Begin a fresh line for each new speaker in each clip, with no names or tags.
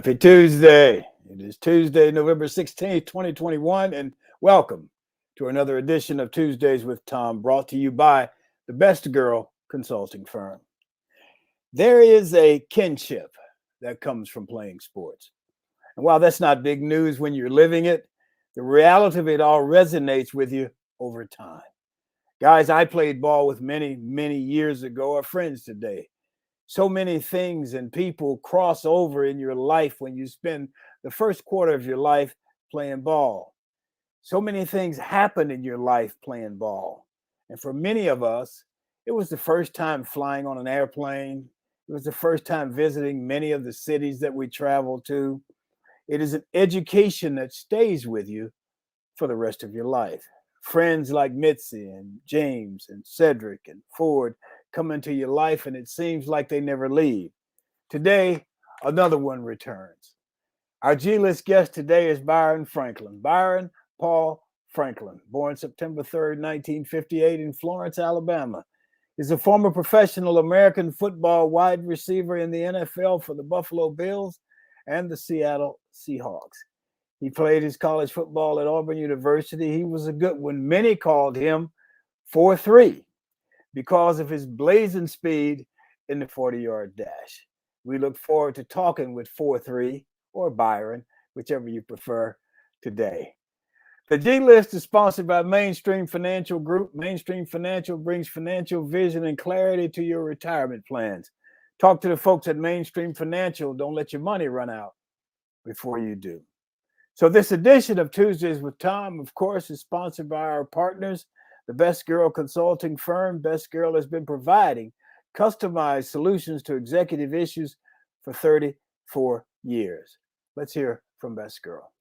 Happy Tuesday. It is Tuesday, November 16th, 2021, and welcome to another edition of Tuesdays with Thom, brought to you by the Best Girl Consulting Firm. There is a kinship that comes from playing sports. And while that's not big news when you're living it, the reality of it all resonates with you over time. Guys, I played ball with many years ago, are friends today. So many things and people cross over in your life when you spend the first quarter of your life playing ball. So many things happen in your life playing ball. And for many of us, it was the first time flying on an airplane. It was the first time visiting many of the cities that we traveled to. It is an education that stays with you for the rest of your life. Friends like Mitzi and James and Cedric and Ford come into your life, and it seems like they never leave. Today, another one returns. Our G-list guest today is Byron Franklin. Byron Paul Franklin, born September 3rd, 1958 in Florence, Alabama, is a former professional American football wide receiver in the NFL for the Buffalo Bills and the Seattle Seahawks. He played his college football at Auburn University. He was a good one. Many called him 4-3. because of his blazing speed in the 40-yard dash. We look forward to talking with 4-3 or Byron, whichever you prefer, today. The G-List is sponsored by Mainstream Financial Group. Mainstream Financial brings financial vision and clarity to your retirement plans. Talk to the folks at Mainstream Financial. Don't let your money run out before you do. So this edition of Tuesdays with Thom, of course, is sponsored by our partners, the Best Girl Consulting Firm. Best Girl has been providing customized solutions to executive issues for 34 years. Let's hear from Best Girl.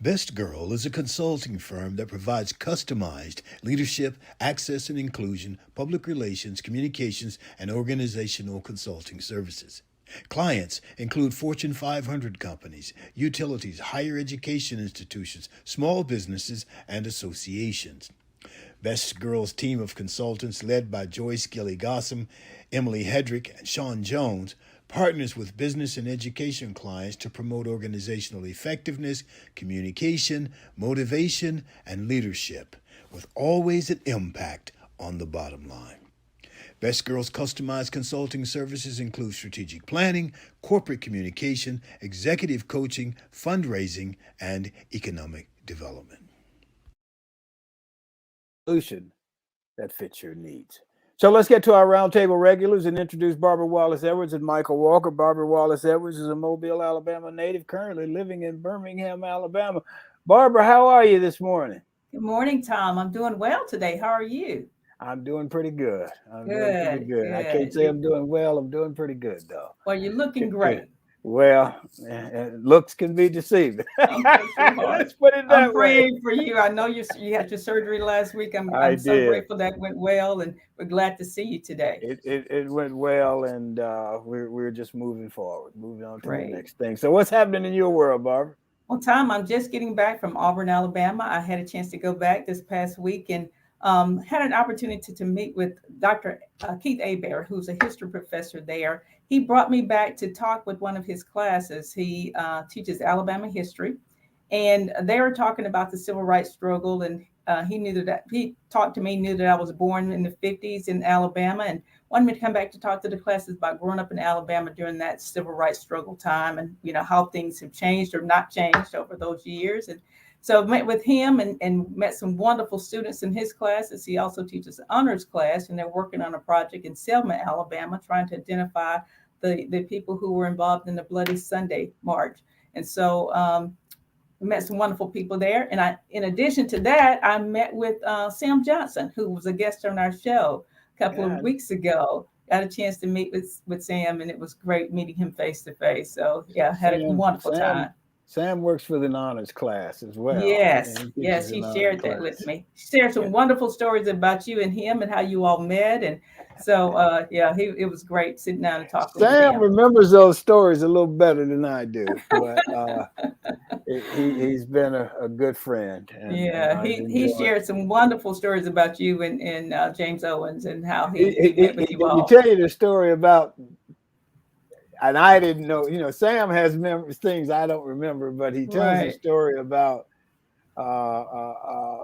Best Girl is a consulting firm that provides customized leadership, access and inclusion, public relations, communications, and organizational consulting services. Clients include Fortune 500 companies, utilities, higher education institutions, small businesses, and associations. Best Girl's team of consultants, led by Joyce Gilly-Gossam, Emily Hedrick, and Sean Jones, partners with business and education clients to promote organizational effectiveness, communication, motivation, and leadership, with always an impact on the bottom line. Best Girl's customized consulting services include strategic planning, corporate communication, executive coaching, fundraising, and economic development.
Solution that fits your needs. So let's get to our roundtable regulars and introduce Barbara Wallace-Edwards and Michael Walker. Barbara Wallace-Edwards is a Mobile, Alabama native, currently living in Birmingham, Alabama. Barbara, how are you this morning?
Good morning, Thom. I'm doing well today. How are you?
I'm doing pretty good.
Good.
I can't say I'm doing well. I'm doing pretty good, though.
Well, you're looking great.
Well, looks can be deceiving. Let's put it that
I'm praying for you. I know you had your surgery last week. I'm so grateful that went well, and we're glad to see you today.
It went well, and we're just moving forward, moving on to the next thing. So what's happening in your world, Barbara?
Well, Thom, I'm just getting back from Auburn, Alabama. I had a chance to go back this past week and had an opportunity to meet with Dr. Keith Hebert, who's a history professor there. He brought me back to talk with one of his classes. He teaches Alabama history, and they were talking about the civil rights struggle. And he talked to me, knew that I was born in the 50s in Alabama, and wanted me to come back to talk to the classes about growing up in Alabama during that civil rights struggle time, and how things have changed or not changed over those years. And so I met with him and met some wonderful students in his classes. He also teaches an honors class, and they're working on a project in Selma, Alabama, trying to identify the people who were involved in the Bloody Sunday March. And so we met some wonderful people there. And in addition to that, I met with Sam Johnson, who was a guest on our show a couple of weeks ago. Got a chance to meet with Sam, and it was great meeting him face to face. So yeah, had a wonderful time.
Sam works for the honors class as well.
Yes, he shared that with me. He shared some wonderful stories about you and him and how you all met. And so, it was great sitting down and talking with him.
Sam remembers those stories a little better than I do, but he's been a good friend. And,
he shared some wonderful stories about you and James Owens and how he met with you all.
He tell you the story about and I didn't know, Sam has things I don't remember, but he tells a
Right.
story about uh, uh, uh,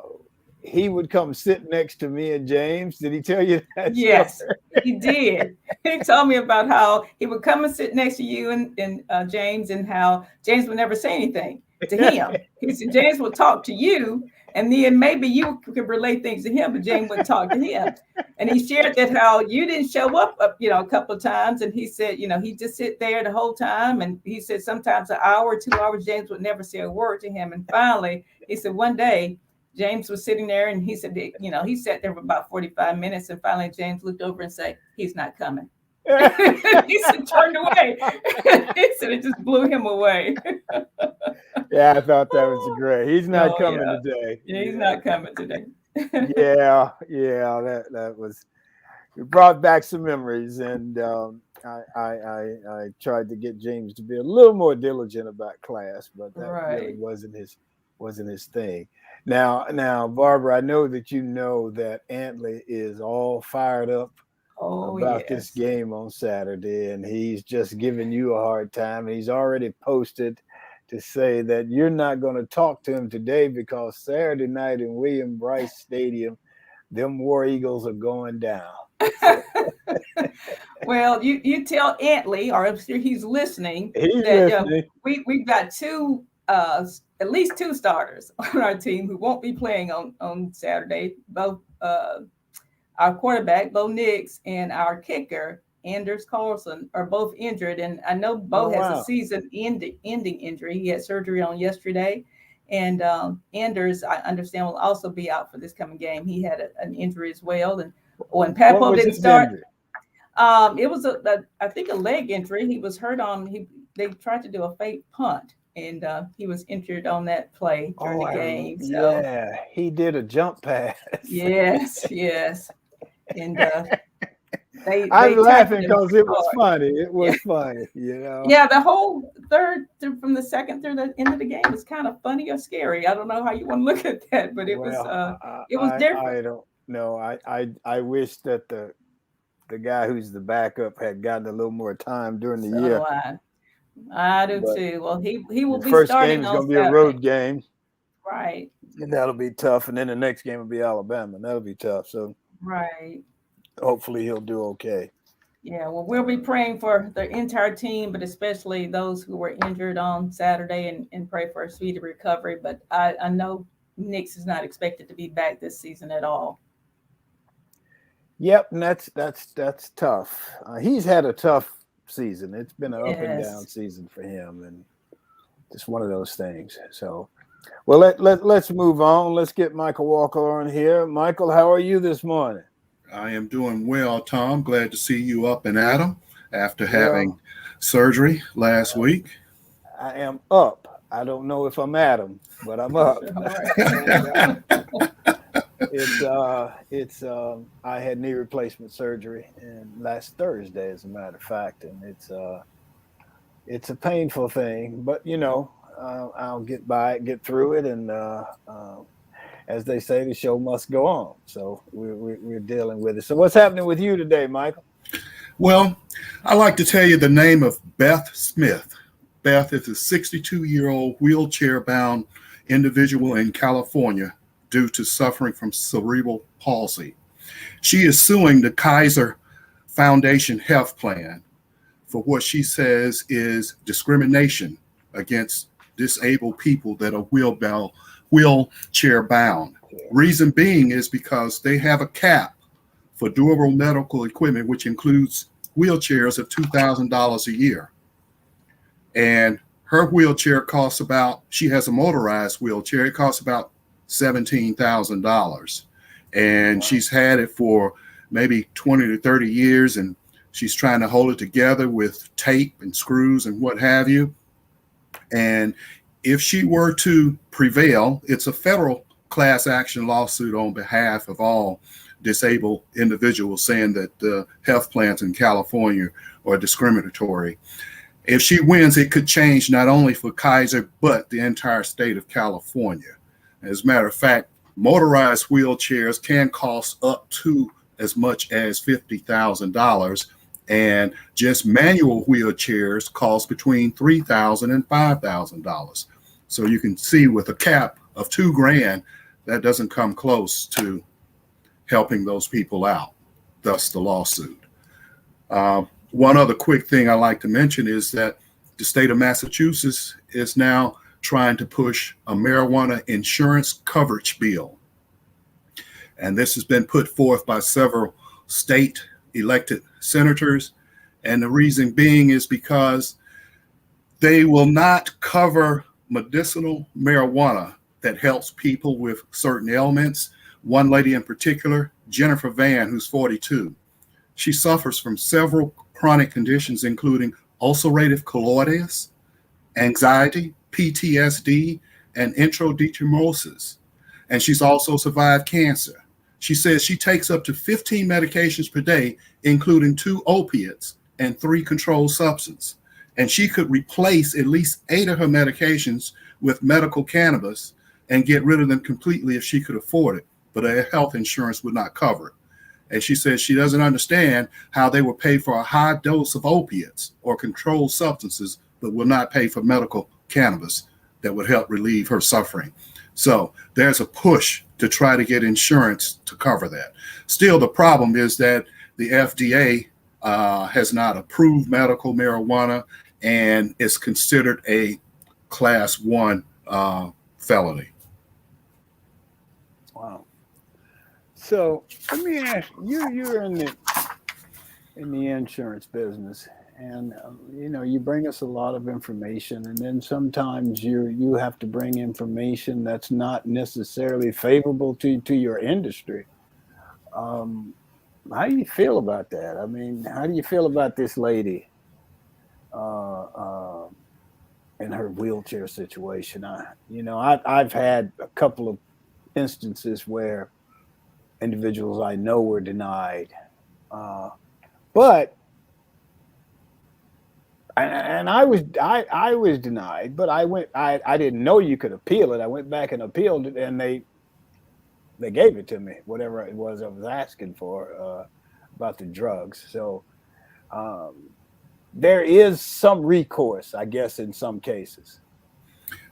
he would come sit next to me and James. Did he tell you that story?
Yes, he did. He told me about how he would come and sit next to you and James, and how James would never say anything to him. He said James would talk to you, and then maybe you could relate things to him, but James wouldn't talk to him. And he shared that how you didn't show up, a couple of times, and he said, he just sit there the whole time, and he said sometimes an hour, 2 hours, James would never say a word to him. And finally, he said one day James was sitting there, and he said, he sat there for about 45 minutes, and finally James looked over and said, "He's not coming." He said, turned away. He said it just blew him away.
Yeah, I thought that was great. He's not coming
yeah.
today.
Yeah, he's not coming today.
yeah, that was, it brought back some memories, and I tried to get James to be a little more diligent about class, but that really wasn't his thing. Now, Barbara, I know that that Antley is all fired up about this game on Saturday, and he's just giving you a hard time. He's already posted to say that you're not going to talk to him today because Saturday night in William Bryce Stadium, them War Eagles are going down.
Well, you tell Antley, or I'm sure he's listening, we've got at least two starters on our team who won't be playing on Saturday. Both our quarterback, Bo Nix, and our kicker, Anders Carlson, are both injured. And I know Bo has a season-ending injury. He had surgery on yesterday. And Anders, I understand, will also be out for this coming game. He had an injury as well. And when Papo didn't start, it was I think a leg injury. He was hurt they tried to do a fake punt, and he was injured on that play during the game. So.
Yeah, he did a jump pass.
Yes. And
I'm laughing because it was funny. It was funny,
Yeah, the whole from the second through the end of the game was kind of funny or scary. I don't know how you want to look at that, but it was different.
I don't know. I wish that the guy who's the backup had gotten a little more time during the year.
I do too. Well, he will be
first
starting.
First game is going to be a road game,
right?
And that'll be tough. And then the next game will be Alabama, and that'll be tough. So
right.
Hopefully he'll do okay.
Yeah, well, we'll be praying for the entire team, but especially those who were injured on Saturday, and pray for a speedy recovery. But I know Nix is not expected to be back this season at all.
Yep, and that's tough. He's had a tough season. It's been an up and down season for him, and just one of those things. So, well, let's move on. Let's get Michael Walker on here. Michael, how are you this morning?
I am doing well, Tom. Glad to see you up and at 'em after having surgery last week.
I am up. I don't know if I'm at 'em, but I'm up. I had knee replacement surgery last Thursday, as a matter of fact, and it's a painful thing, but I'll get by it, get through it, and as they say, the show must go on. So we're dealing with it. So what's happening with you today, Michael?
Well, I like to tell you the name of Beth Smith. Beth is a 62-year-old wheelchair-bound individual in California due to suffering from cerebral palsy. She is suing the Kaiser Foundation Health Plan for what she says is discrimination against disabled people that are wheelchair bound. Reason being is because they have a cap for durable medical equipment, which includes wheelchairs of $2,000 a year. And her wheelchair she has a motorized wheelchair. It costs about $17,000. And she's had it for maybe 20 to 30 years, and she's trying to hold it together with tape and screws and what have you. And if she were to prevail, it's a federal class action lawsuit on behalf of all disabled individuals, saying that the health plans in California are discriminatory. If she wins, it could change not only for Kaiser, but the entire state of California. As a matter of fact, motorized wheelchairs can cost up to as much as $50,000, And just manual wheelchairs cost between $3,000 and $5,000. So you can see with a cap of $2,000, that doesn't come close to helping those people out, thus the lawsuit. One other quick thing I like to mention is that the state of Massachusetts is now trying to push a marijuana insurance coverage bill. And this has been put forth by several state elected senators. And the reason being is because they will not cover medicinal marijuana that helps people with certain ailments. One lady in particular, Jennifer Van, who's 42, she suffers from several chronic conditions, including ulcerative colitis, anxiety, PTSD, and intradermosis. And she's also survived cancer. She says she takes up to 15 medications per day, including 2 opiates and 3 controlled substances. And she could replace at least 8 of her medications with medical cannabis and get rid of them completely if she could afford it. But her health insurance would not cover it. And she says she doesn't understand how they will pay for a high dose of opiates or controlled substances, but will not pay for medical cannabis that would help relieve her suffering. So there's a push to try to get insurance to cover that. Still, the problem is that the FDA has not approved medical marijuana and is considered a class 1 felony.
Wow. So let me ask you, you're in the insurance business, and you bring us a lot of information, and then sometimes you have to bring information that's not necessarily favorable to your industry. How do you feel about that? I mean, how do you feel about this lady in her wheelchair situation? I've had a couple of instances where individuals I know were denied, but I was denied, but I didn't know you could appeal it. I went back and appealed it, and they gave it to me, whatever it was I was asking for about the drugs. So there is some recourse, I guess, in some cases.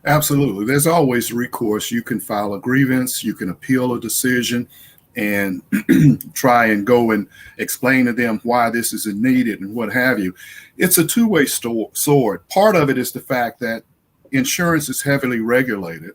Absolutely. There's always recourse. You can file a grievance, you can appeal a decision, and try and go and explain to them why this is needed and what have you. It's a two-way sword. Part of it is the fact that insurance is heavily regulated,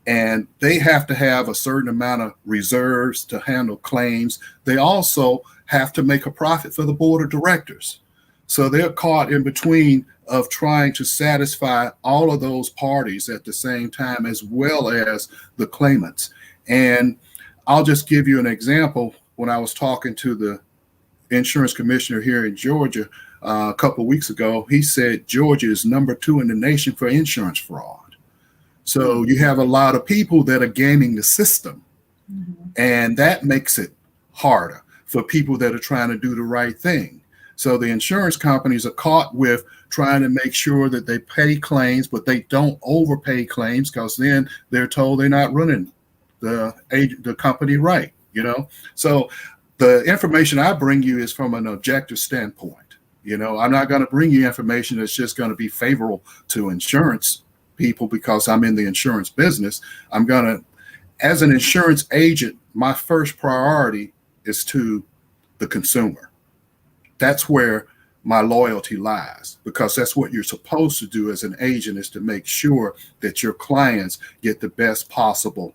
and they have to have a certain amount of reserves to handle claims. They also have to make a profit for the board of directors. So they're caught in between of trying to satisfy all of those parties at the same time, as well as the claimants. And I'll just give you an example. When I was talking to the insurance commissioner here in Georgia a couple of weeks ago, he said Georgia is number 2 in the nation for insurance fraud. So you have a lot of people that are gaming the system, and that makes it harder for people that are trying to do the right thing. So the insurance companies are caught with trying to make sure that they pay claims, but they don't overpay claims, because then they're told they're not running the company right, So the information I bring you is from an objective standpoint. I'm not going to bring you information that's just going to be favorable to insurance people because I'm in the insurance business. I'm going to, as an insurance agent, my first priority is to the consumer. That's where my loyalty lies, because that's what you're supposed to do as an agent, is to make sure that your clients get the best possible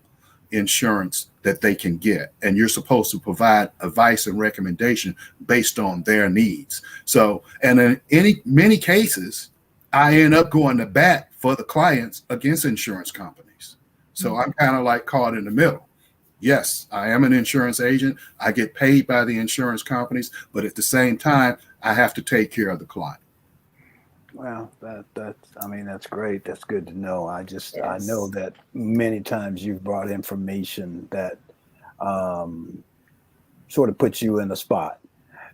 insurance that they can get. And you're supposed to provide advice and recommendation based on their needs. So, and in many cases, I end up going to bat for the clients against insurance companies. So I'm kind of like caught in the middle. Yes, I am an insurance agent. I get paid by the insurance companies, but at the same time, I have to take care of the client.
Well, that's great. That's good to know. I know that many times you've brought information that sort of puts you in a spot.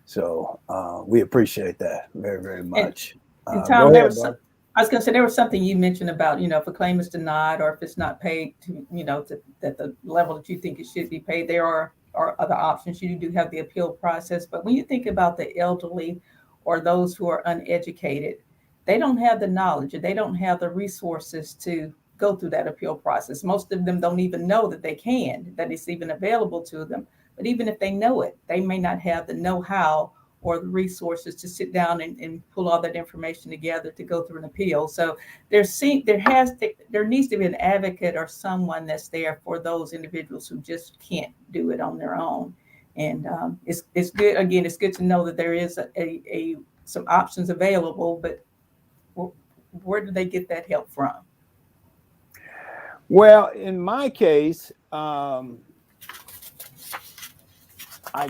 So we appreciate that very, very much.
And Thom, I was going to say, there was something you mentioned about, if a claim is denied or if it's not paid to, at the level that you think it should be paid, there are are other options. You do have the appeal process, but when you think about the elderly or those who are uneducated, they don't have the knowledge and they don't have the resources to go through that appeal process. Most of them don't even know that they can, that it's even available to them. But even if they know it, they may not have the know-how or the resources to sit down and pull all that information together to go through an appeal. So there needs to be an advocate or someone that's there for those individuals who just can't do it on their own. And it's good. Again, it's good to know that there is some options available, but where do they get that help from?
Well, in my case, I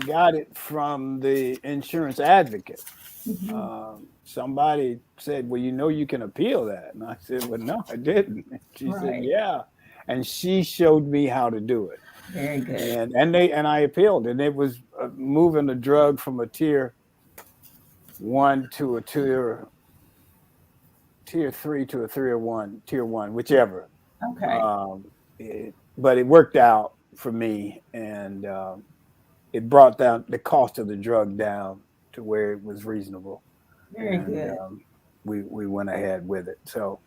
got it from the insurance advocate.
Mm-hmm.
Somebody said, well, you can appeal that. And I said, well, no, I didn't. And she said, yeah. And she showed me how to do it.
Very good.
And I appealed, and it was moving the drug from a tier 1 to a tier 3 to a tier 1, whichever.
Okay.
But it worked out for me, and it brought down the cost of the drug down to where it was reasonable.
Very good.
We went ahead with it. So,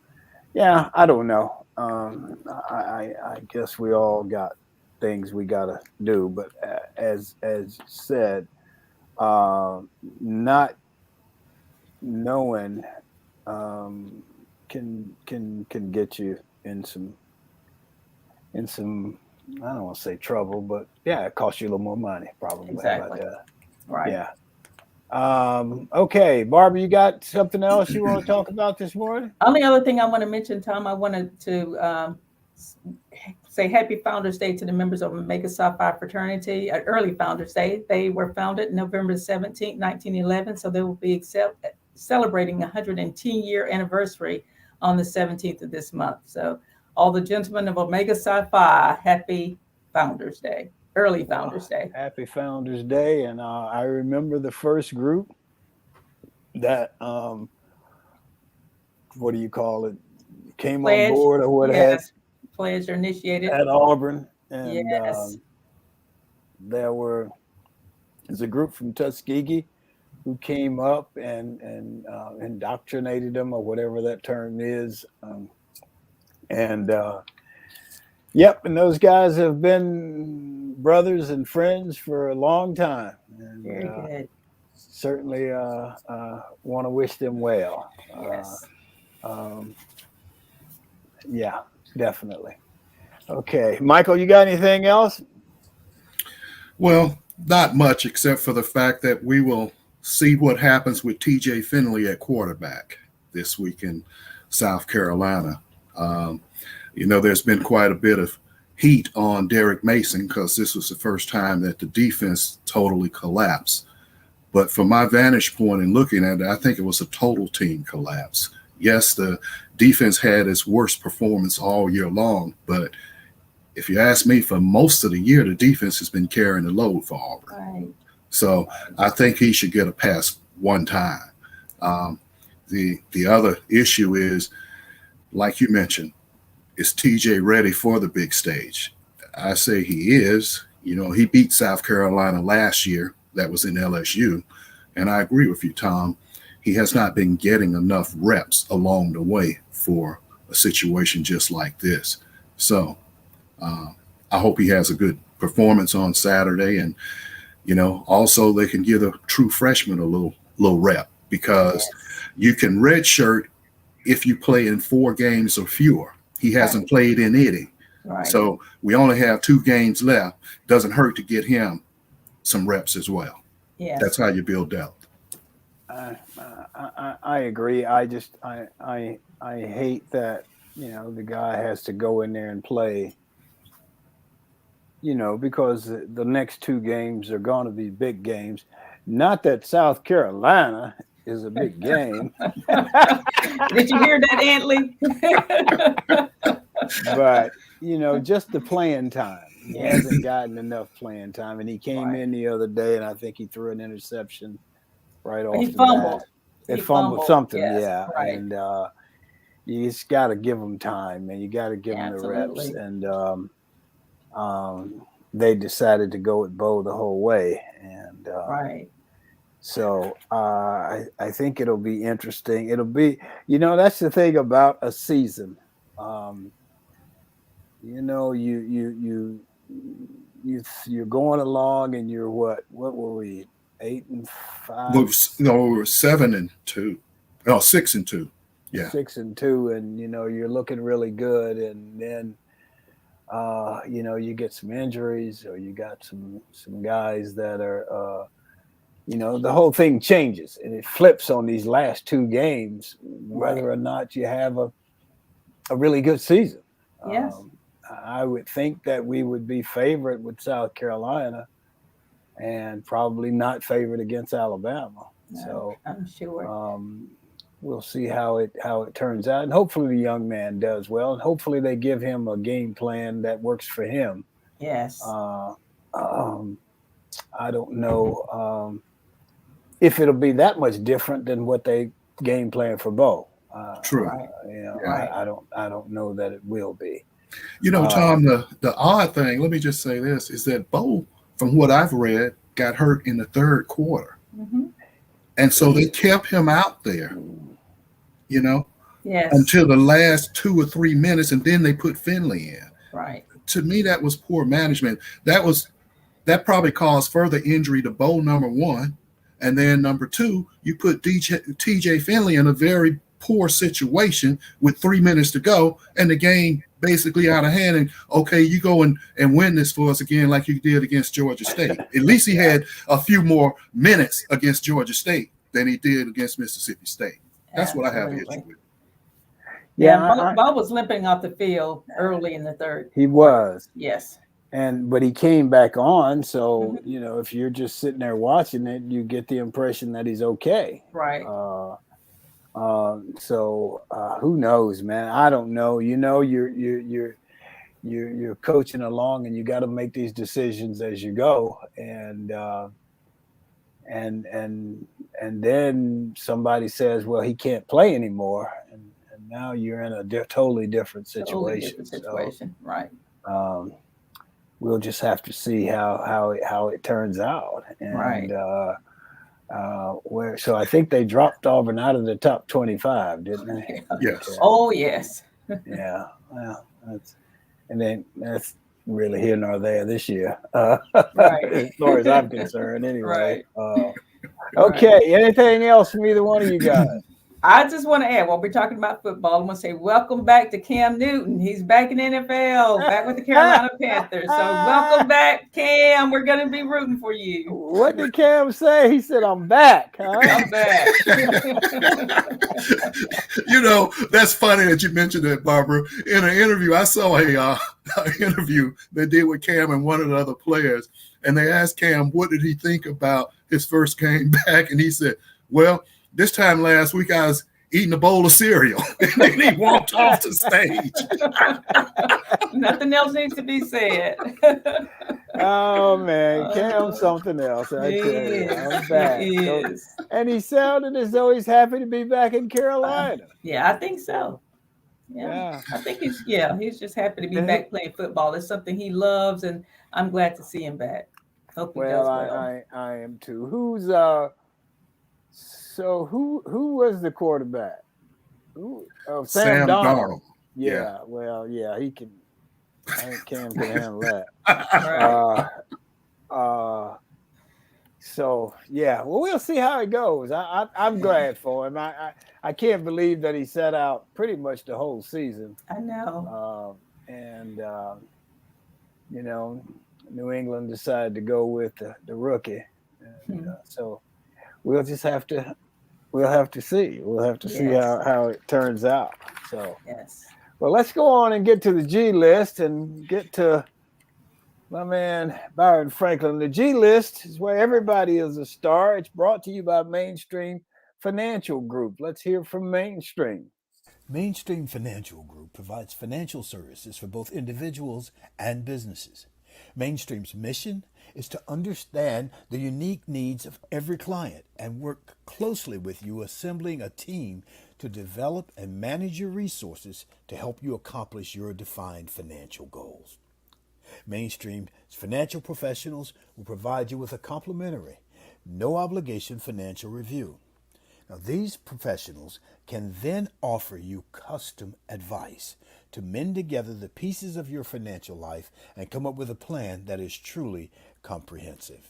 yeah, I don't know. I guess we all got things we got to do, but as said, not knowing can get you in some I don't want to say trouble, but yeah, it costs you a little more money probably.
Exactly. Right.
Yeah. Okay, Barbara, you got something else you want to talk about this morning?
Only other thing I want to mention, Tom, I wanted to say Happy Founders Day to the members of Omega Psi Phi fraternity, early Founders Day. They were founded November 17, 1911, so they will be celebrating 110-year anniversary on the 17th of this month. So all the gentlemen of Omega Psi Phi, Happy Founders Day, early Founders Day.
Happy Founders Day. And I remember the first group that, what do you call it, came on board or what
yes. Pledged or initiated
at Auburn. And
yes.
There's a group from Tuskegee who came up and indoctrinated them, or whatever that term is. Yep, and those guys have been brothers and friends for a long time. And,
very good.
Certainly want to wish them well.
Yes.
Yeah, definitely. Okay, Michael, you got anything else?
Well, not much, except for the fact that we will see what happens with TJ Finley at quarterback this week in South Carolina. There's been quite a bit of heat on Derek Mason because this was the first time that the defense totally collapsed. But from my vantage point in looking at it, I think it was a total team collapse. Yes, the defense had its worst performance all year long, but if you ask me, for most of the year, the defense has been carrying the load for Auburn.
Right.
So I think he should get a pass one time. The other issue is, like you mentioned, is TJ ready for the big stage? I say he is. He beat South Carolina last year. That was in LSU. And I agree with you, Tom. He has not been getting enough reps along the way for a situation just like this. So I hope he has a good performance on Saturday. And, also they can give a true freshman a little rep, because you can redshirt if you play in 4 games or fewer. He hasn't played in any.
Right.
So we only have 2 games left. Doesn't hurt to get him some reps as well.
Yes.
That's how you build depth.
I agree. I hate that, the guy has to go in there and play, because the next 2 games are going to be big games. Not that South Carolina is a big game.
Did you hear that, Antley?
But, just the playing time. He hasn't gotten enough playing time. And he came in the other day, and I think he threw an interception right off the bat. He fumbled something, yeah. Right. And you just got to give him time, and you got to give him the reps. And they decided to go with Bo the whole way. And
Right.
so I think it'll be interesting. It'll be, that's the thing about a season. Um, you're going along, and you're what were we, 8-5,
No, we were 7-2. No, 6-2. Yeah.
6-2, and you're looking really good, and then you get some injuries, or you got some guys that are the whole thing changes, and it flips on these last two games, whether or not you have a really good season.
Yes.
I would think that we would be favored with South Carolina, and probably not favored against Alabama.
No,
So
I'm sure.
we'll see how it turns out, and hopefully the young man does well, and hopefully they give him a game plan that works for him.
Yes.
I don't know if it'll be that much different than what they game plan for Bo.
True.
Right.
I don't know that it will be.
Tom, the odd thing, let me just say this, is that Bo, from what I've read, got hurt in the third quarter.
Mm-hmm.
And so they kept him out there,
Yes.
until the last 2 or 3 minutes, and then they put Finley in.
Right.
To me, that was poor management. That probably caused further injury to Bo, number one. And then number two, you put TJ Finley in a very poor situation with 3 minutes to go, and the game basically out of hand. And okay, you go and win this for us again like you did against Georgia State. At least he had a few more minutes against Georgia State than he did against Mississippi State. That's what I have an issue with.
Yeah, Bo was limping off the field early in the third.
He was.
Yes.
But he came back on. So, if you're just sitting there watching it, you get the impression that he's okay.
Right.
So who knows, man? I don't know. You're coaching along, and you got to make these decisions as you go. And then somebody says, well, he can't play anymore. And now you're in a totally different situation.
Right.
We'll just have to see how it turns out. And,
right.
So I think they dropped Auburn out of the top 25, didn't they?
Yes.
Oh, yes.
Yeah. Well, that's really here nor there this year,
right.
as far as I'm concerned, anyway.
Right.
Okay. Right. Anything else from either one of you guys?
I just want to add, while we're talking about football, I want to say welcome back to Cam Newton. He's back in NFL, back with the Carolina Panthers. So welcome back, Cam. We're going to be rooting for you.
What did Cam say? He said, I'm back. Huh?
I'm back.
That's funny that you mentioned that, Barbara. In an interview, I saw an interview they did with Cam and one of the other players, and they asked Cam, what did he think about his first game back? And he said, well, this time last week, I was eating a bowl of cereal, and then he walked off the stage.
Nothing else needs to be said.
Oh, man. Cam's something else. I tell you. I'm back. And he sounded as though he's happy to be back in Carolina.
Yeah, I think so. Yeah. I think he's just happy to be back playing football. It's something he loves, and I'm glad to see him back. Hope he does well.
I am too. So who was the quarterback? Sam Darnold. Yeah. Well, yeah, he can. I think Cam can handle that. So yeah, well, we'll see how it goes. I'm glad for him. I can't believe that he sat out pretty much the whole season.
I know.
New England decided to go with the rookie. So we'll just have to. We'll have to see. We'll have to see how it turns out. So, well, let's go on and get to the G list and get to my man Byron Franklin. The G list is where everybody is a star. It's brought to you by Mainstream Financial Group. Let's hear from Mainstream.
Mainstream Financial Group provides financial services for both individuals and businesses. Mainstream's mission is to understand the unique needs of every client and work closely with you, assembling a team to develop and manage your resources to help you accomplish your defined financial goals. Mainstream financial professionals will provide you with a complimentary, no obligation financial review. Now, these professionals can then offer you custom advice to mend together the pieces of your financial life and come up with a plan that is truly comprehensive.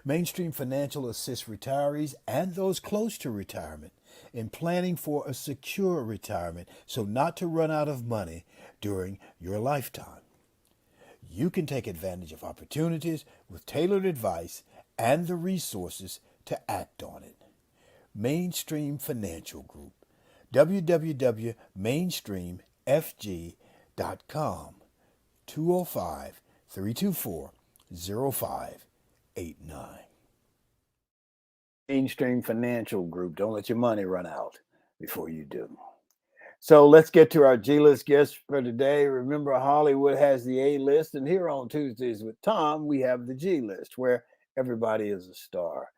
Mainstream Financial assists retirees and those close to retirement in planning for a secure retirement so not to run out of money during your lifetime. You can take advantage of opportunities with tailored advice and the resources to act on it. Mainstream Financial Group, www.mainstreamfg.com, 205-324-0589.
Mainstream Financial Group. Don't let your money run out before you do. So let's get to our G-list guest for today. Remember, Hollywood has the A-list, and here on Tuesdays with Thom, we have the G-list, where everybody is a star.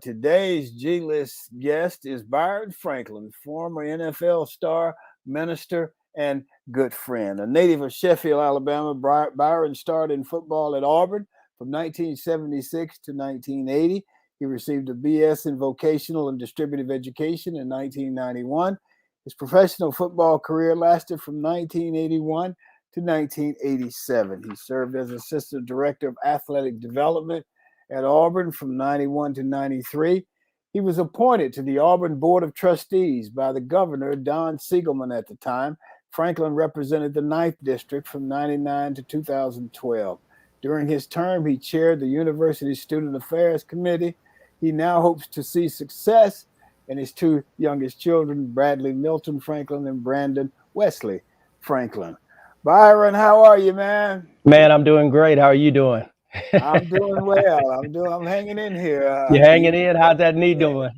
Today's G-list guest is Byron Franklin, former NFL star, minister, and good friend. A native of Sheffield, Alabama, Byron started in football at Auburn from 1976 to 1980. He received a BS in vocational and distributive education in 1991. His professional football career lasted from 1981 to 1987. He served as assistant director of athletic development at Auburn from 91 to 93. He was appointed to the Auburn Board of Trustees by the governor, Don Siegelman at the time. Franklin represented the 9th District from 99 to 2012. During his term, he chaired the university's Student Affairs Committee. He now hopes to see success in his two youngest children, Bradley Milton Franklin and Brandon Wesley Franklin. Byron, how are you, man?
Man, I'm doing great. How are you doing?
I'm doing well. I'm hanging in here.
You hanging in? How's that knee doing?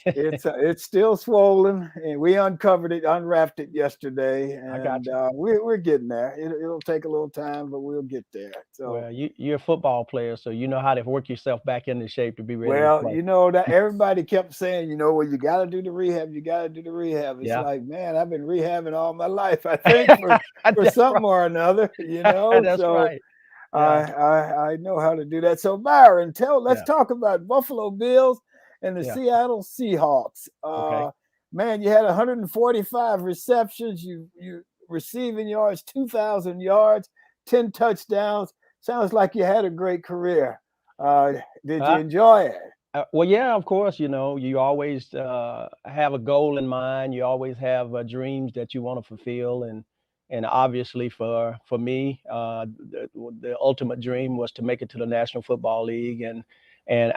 It's still swollen, and we unwrapped it yesterday, and
I got you.
We're getting there. It'll take a little time, but we'll get there. So,
well, you're a football player, so you know how to work yourself back into shape to be ready.
Well,
to play.
you know that everybody kept saying, well, you got to do the rehab. You got to do the rehab. It's like, man, I've been rehabbing all my life. I think for something or another.
That's
so,
right.
Yeah. I know how to do that. So Byron, let's talk about Buffalo Bills and the Seattle Seahawks.
Okay.
Man, you had 145 receptions, you receiving yards, 2,000 yards, 10 touchdowns. Sounds like you had a great career. Did you enjoy it?
Well, yeah, of course. You always have a goal in mind. You always have dreams that you want to fulfill, and obviously for me, the ultimate dream was to make it to the National Football League. And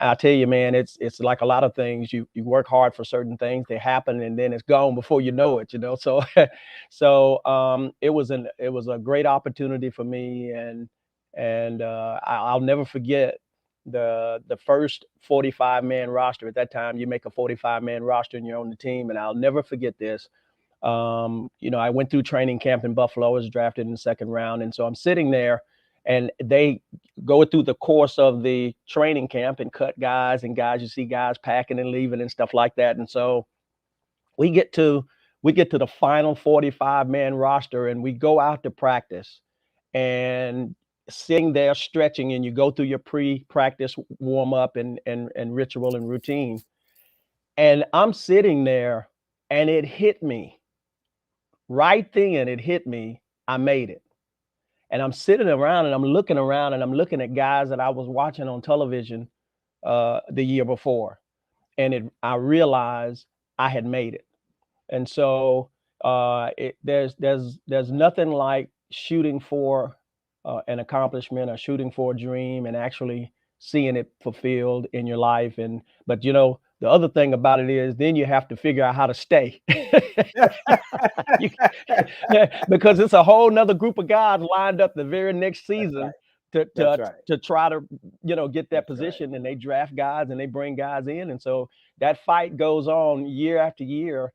I tell you, man, it's like a lot of things. You work hard for certain things, they happen, and then it's gone before you know it. So it was a great opportunity for me, and I'll never forget the first 45-man roster. At that time, you make a 45-man roster and you're on the team, and I'll never forget this. I went through training camp in Buffalo. I was drafted in the 2nd round. And so I'm sitting there, and they go through the course of the training camp and cut guys, you see guys packing and leaving and stuff like that. And so we get to the final 45-man roster, and we go out to practice, and sitting there stretching, and you go through your pre-practice warm up and ritual and routine. And I'm sitting there, and it hit me. Right then, it hit me. I made it. And I'm sitting around, and I'm looking around, and I'm looking at guys that I was watching on television the year before. And I realized I had made it. And so there's nothing like shooting for an accomplishment or shooting for a dream and actually seeing it fulfilled in your life. But the other thing about it is then you have to figure out how to stay. Because it's a whole nother group of guys lined up the very next season to try to get that position. And they draft guys and they bring guys in, and so that fight goes on year after year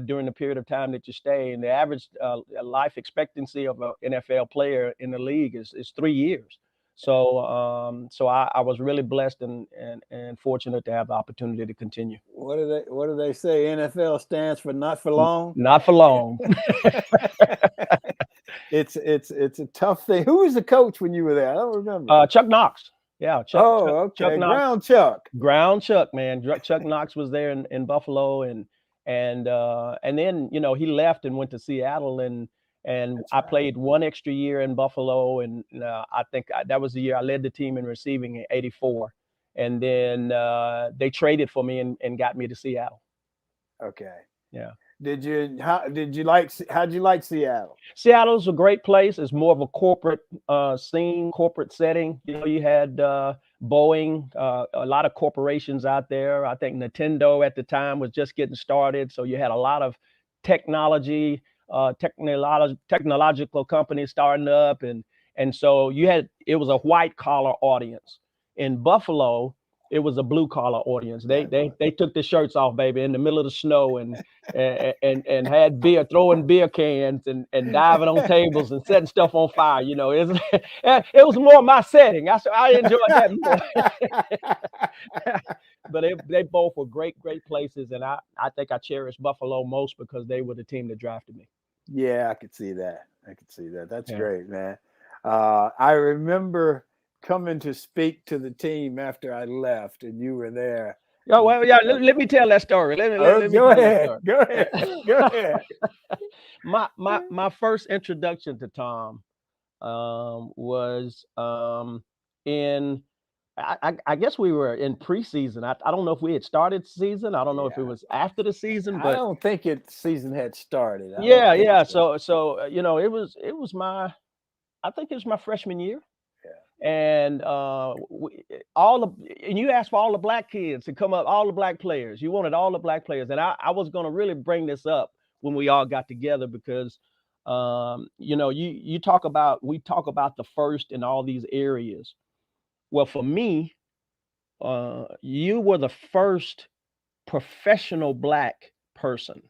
during the period of time that you stay. And the average life expectancy of an NFL player in the league is 3 years. So I was really blessed and fortunate to have the opportunity to continue.
What do they say? NFL stands for not for long?
Not for long.
It's a tough thing. Who was the coach when you were there? I don't remember.
Chuck Knox. Yeah, Chuck
Okay.
Knox.
Ground
Chuck, man. Chuck Knox was there in Buffalo, and then he left and went to Seattle, and I played one extra year in Buffalo, and I think that was the year I led the team in receiving in '84, and then they traded for me and got me to Seattle.
Okay.
Yeah.
How'd you like Seattle?
Seattle's a great place. It's more of a corporate scene, corporate setting. You had Boeing, a lot of corporations out there. I think Nintendo at the time was just getting started. So you had a lot of technological companies starting up. And so it was a white collar audience. In Buffalo, it was a blue collar audience. They took the shirts off, baby, in the middle of the snow and had throwing beer cans and diving on tables and setting stuff on fire. It was more my setting. I enjoyed that more. But they both were great places, and I think I cherish Buffalo most because they were the team that drafted me.
Yeah, I could see that. That's great, man. I remember coming to speak to the team after I left, and you were there.
Oh, well, yeah. Let me tell that story. Let me
go ahead.
My first introduction to Thom was in. I guess we were in preseason. I don't know if we had started season. I don't know if it was after the season, but
I don't think season had started.
Yeah. So it was my. I think it was my freshman year. And and you asked for all the black kids to come up, all the black players. You wanted all the black players, and I was going to really bring this up when we all got together because, we talk about the first in all these areas. Well, for me, you were the first professional black person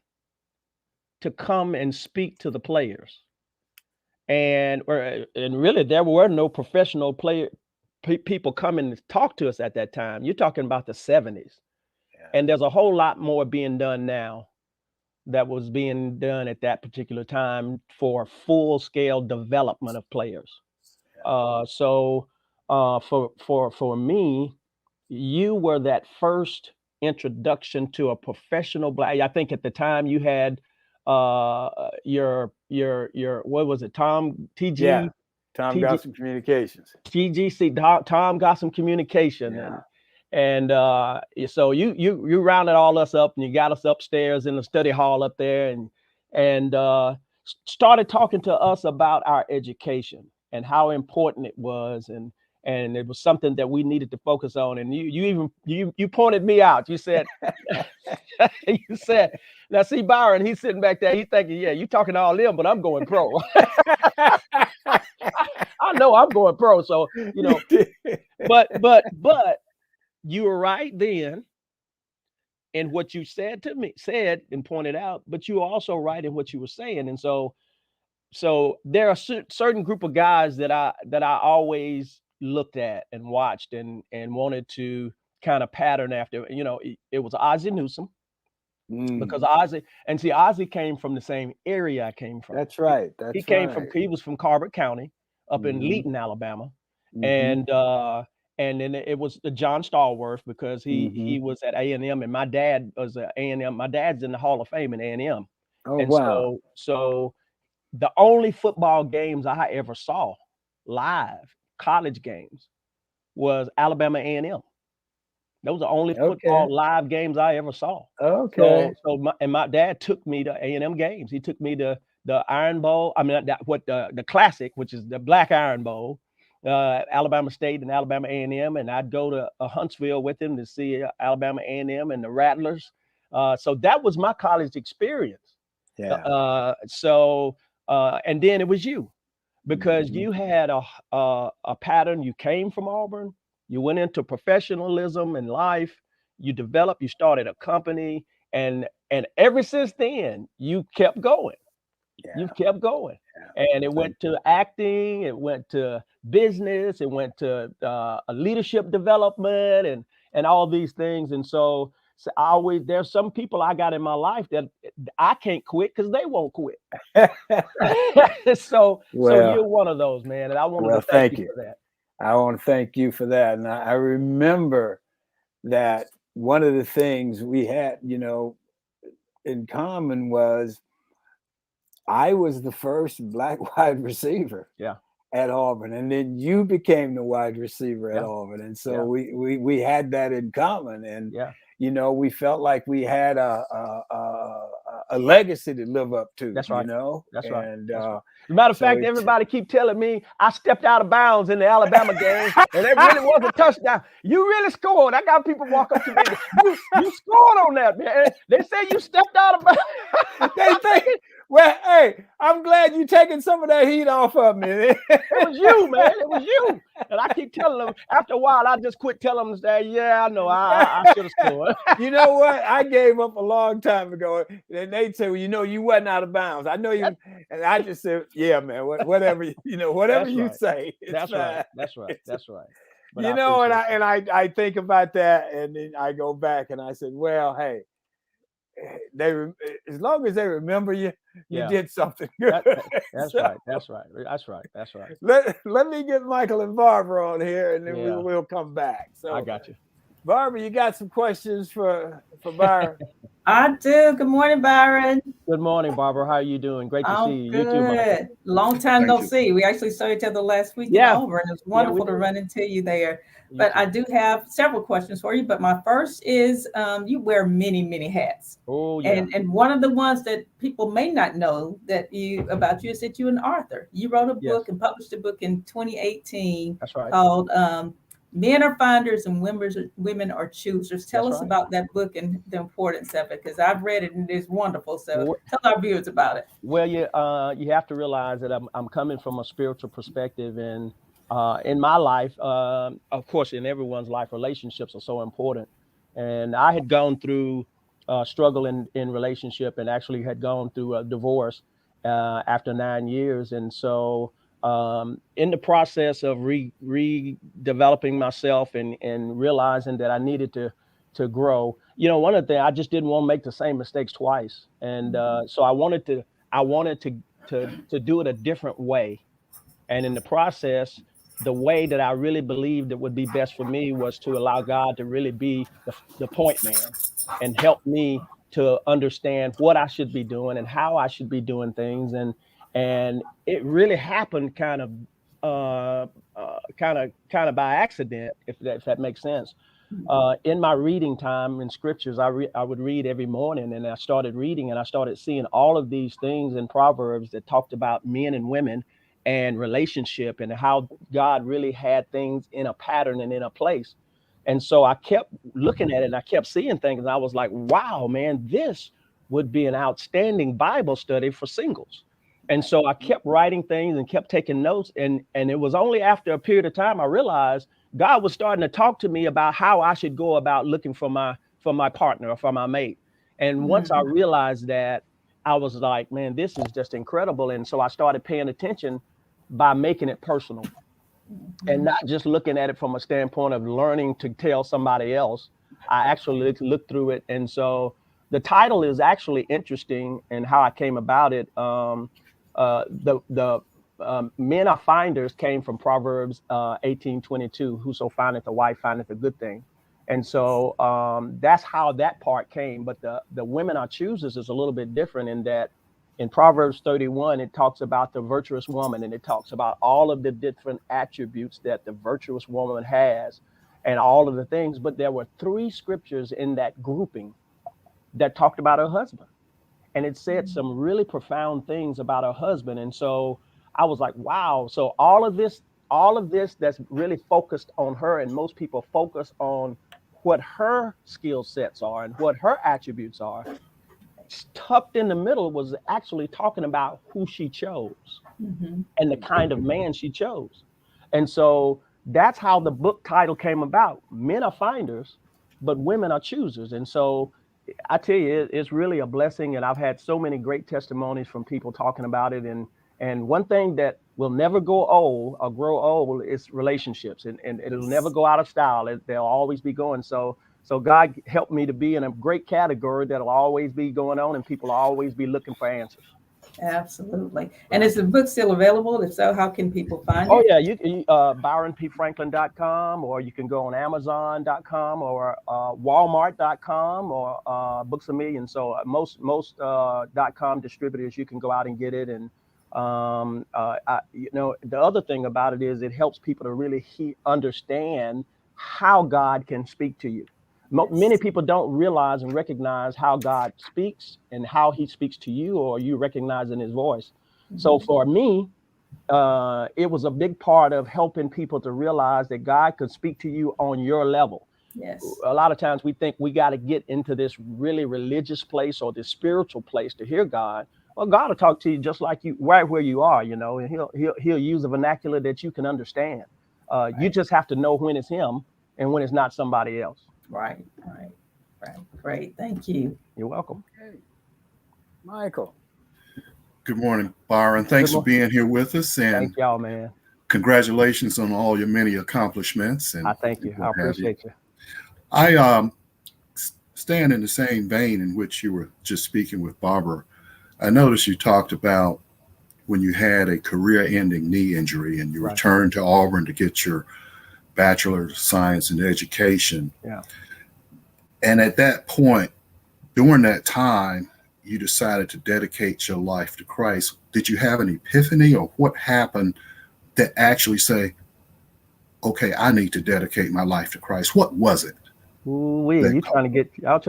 to come and speak to the players. And really, there were no professional people coming to talk to us at that time. You're talking about the 70s. Yeah. And there's a whole lot more being done now that was being done at that particular time for full-scale development of players. Yeah. For me, you were that first introduction to a professional black. I think at the time you had your what was it, Thom TG?
Yeah, Thom Gossam Communications.
TGC, Thom Gossam Communication. Yeah. And so you rounded all us up and you got us upstairs in the study hall up there and started talking to us about our education and how important it was, and it was something that we needed to focus on. And you pointed me out. You said, now see Byron, he's sitting back there. He's thinking, yeah, you talking to all them, but I'm going pro. I know I'm going pro. So, but you were right then in what you said and pointed out, but you were also right in what you were saying. And so there are certain group of guys that I always looked at and watched and wanted to kind of pattern after. It was Ozzie Newsome, because Ozzie came from the same area I came from.
That's right.
He was from Carbert County up in Leeton, Alabama. And then it was John Stallworth, because he was at A&M, and my dad was at A&M. My dad's in the Hall of Fame in A&M.
Oh, and wow.
So the only football games I ever saw live, college games, was Alabama A&M. Those were the only football live games I ever saw.
Okay.
My dad took me to A&M games. He took me to the Iron Bowl. I mean, the Classic, which is the Black Iron Bowl, Alabama State and Alabama A&M, and I'd go to Huntsville with him to see Alabama A&M and the Rattlers. So that was my college experience.
Yeah.
And then it was you, because you had a pattern. You came from Auburn. You went into professionalism in life. You developed. You started a company, and ever since then, you kept going. Yeah. You've kept going, and it went to acting. It went to business. It went to leadership development, and all these things. And so So there's some people I got in my life that I can't quit because they won't quit. So you're one of those, man. And I wanted to thank you for that.
I want to thank you for that. And I remember that one of the things we had, in common was I was the first Black wide receiver at Auburn, and then you became the wide receiver at Auburn. And so we had that in common. And, we felt like we had a legacy to live up to.
That's right.
That's
right.
And
As a matter of fact, everybody keep telling me I stepped out of bounds in the Alabama game, and it really was a touchdown. You really scored. I got people walk up to me. You scored on that, man. They say you stepped out of bounds.
They think. Well, hey, I'm glad you're taking some of that heat off of me.
It was you, man. It was you. And I keep telling them, after a while, I just quit telling them, I know, I should have scored.
You know what? I gave up a long time ago. And they'd say, well, you wasn't out of bounds. I know you. And I just said, yeah, man, whatever, whatever you say.
That's right. That's right. That's right. But
I think about that, and then I go back and I said, well, hey, as long as they remember you did something good.
That's right. That's right.
Let me get Michael and Barbara on here, and then we'll come back. So
I got you.
Barbara, you got some questions for Byron?
I do. Good morning, Byron.
Good morning, Barbara. How are you doing? Great to see you.
Good.
You too, Michael.
Long time no see. We actually saw each other last week in Auburn. It was wonderful to run into you there. But I do have several questions for you. But my first is, you wear many, many hats.
Oh, yeah.
And one of the ones that people may not know about you is that you're an author. You wrote a book and published a book in 2018.
That's right.
Called Men Are Finders and Women Are Choosers. Tell us about that book and the importance of it, because I've read it and it's wonderful. So tell our viewers about it.
Well, you have to realize that I'm coming from a spiritual perspective, and in my life, of course, in everyone's life, relationships are so important. And I had gone through struggle in relationship, and actually had gone through a divorce after 9 years. And so in the process of redeveloping myself and realizing that I needed to grow, one of the things, I just didn't want to make the same mistakes twice. And so I wanted to do it a different way. And in the process, the way that I really believed it would be best for me was to allow God to really be the point man and help me to understand what I should be doing and how I should be doing things. And it really happened kind of by accident, if that makes sense. In my reading time in scriptures, I would read every morning, and I started reading, and I started seeing all of these things in Proverbs that talked about men and women and relationship, and how God really had things in a pattern and in a place. And so I kept looking at it, and I kept seeing things, and I was like, wow, man, this would be an outstanding Bible study for singles. And so I kept writing things and kept taking notes. And it was only after a period of time I realized God was starting to talk to me about how I should go about looking for my partner or for my mate. And once I realized that, I was like, man, this is just incredible. And so I started paying attention by making it personal and not just looking at it from a standpoint of learning to tell somebody else. I actually looked through it. And so the title is actually interesting, and how I came about it. Men are finders came from Proverbs 18:22. Whoso findeth a wife findeth a good thing. And so that's how that part came. But the women are choosers is a little bit different, in that in Proverbs 31, it talks about the virtuous woman, and it talks about all of the different attributes that the virtuous woman has and all of the things. But there were 3 scriptures in that grouping that talked about her husband. And it said some really profound things about her husband. And so I was like, wow. So all of this that's really focused on her, and most people focus on what her skill sets are and what her attributes are. Tucked in the middle was actually talking about who she chose and the kind of man she chose. And so that's how the book title came about. Men are finders, but women are choosers. And so I tell you, it's really a blessing. And I've had so many great testimonies from people talking about it. And one thing that will never go old or grow old is relationships. And it'll never go out of style. They'll always be going. So So God helped me to be in a great category that'll always be going on, and people will always be looking for answers.
Absolutely. And is the book still available? If so, how can people find
Oh
it?
yeah, you can ByronPFranklin.com, or you can go on Amazon.com or Walmart.com or Books A Million. So most .com distributors, you can go out and get it. And the other thing about it is it helps people to really understand how God can speak to you. Many people don't realize and recognize how God speaks and how he speaks to you, or you recognizing his voice. So for me, it was a big part of helping people to realize that God could speak to you on your level.
Yes.
A lot of times we think we got to get into this really religious place or this spiritual place to hear God. Well, God will talk to you just like you, right where you are, and he'll use a vernacular that you can understand. You just have to know when it's him and when it's not somebody else.
Right. Great. Thank you.
You're welcome.
Okay. Michael.
Good morning, Byron. Thanks for being here with us, and
thank y'all, man.
Congratulations on all your many accomplishments. And
I thank you. I appreciate you.
I stand in the same vein in which you were just speaking with Barbara. I noticed you talked about when you had a career-ending knee injury and you returned to Auburn to get your Bachelor of Science in Education.
Yeah.
And at that point, during that time, you decided to dedicate your life to Christ. Did you have an epiphany, or what happened that actually say, okay, I need to dedicate my life to Christ? What was it?
Ooh, y'all trying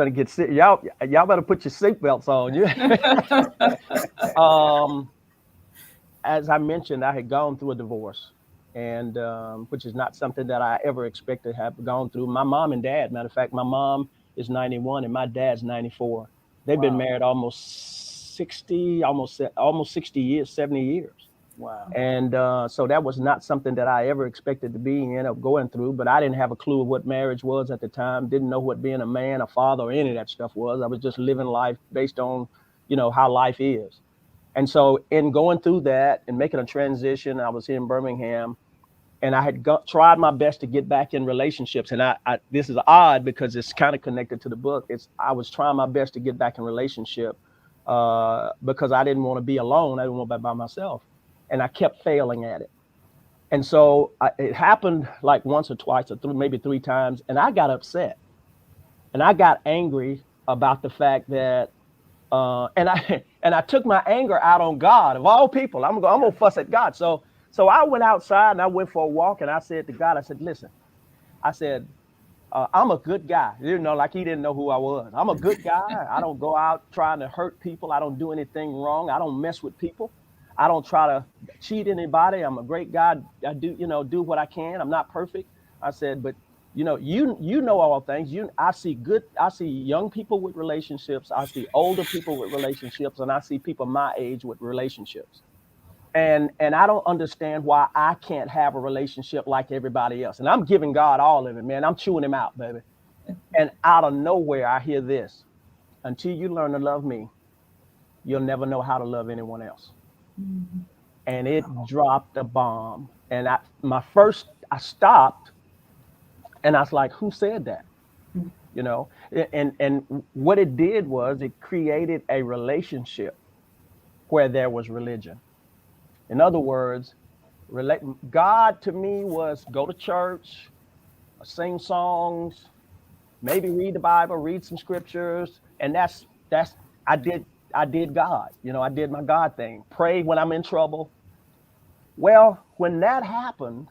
to get sick. Y'all better put your seatbelts on. As I mentioned, I had gone through a divorce, and which is not something that I ever expected to have gone through. My mom and dad, matter of fact, my mom is 91 and my dad's 94. They've been married almost 60 years, 70 years.
Wow.
And so that was not something that I ever expected to be in or going through, but I didn't have a clue of what marriage was at the time. Didn't know what being a man, a father, or any of that stuff was. I was just living life based on, how life is. And so in going through that and making a transition, I was here in Birmingham, and I had tried my best to get back in relationships. And I this is odd because it's kind of connected to the book. I was trying my best to get back in relationship because I didn't want to be alone. I didn't want to be by myself. And I kept failing at it. And so it happened like once or twice or maybe three times. And I got upset. And I got angry about the fact that, and I took my anger out on God, of all people. I'm gonna fuss at God. So I went outside and I went for a walk, and I said to God, I said, listen, I said, I'm a good guy. Like he didn't know who I was. I'm a good guy. I don't go out trying to hurt people. I don't do anything wrong. I don't mess with people. I don't try to cheat anybody. I'm a great guy. I do what I can. I'm not perfect. I said, but you know all things. I see young people with relationships. I see older people with relationships, and I see people my age with relationships. And I don't understand why I can't have a relationship like everybody else. And I'm giving God all of it, man. I'm chewing him out, baby. And out of nowhere, I hear this: until you learn to love me, you'll never know how to love anyone else. Mm-hmm. And it dropped a bomb. And I stopped, and I was like, who said that? Mm-hmm. And what it did was it created a relationship where there was religion. In other words, God to me was go to church, sing songs, maybe read the Bible, read some scriptures, and that's I did God. I did my God thing. Pray when I'm in trouble. Well, when that happened,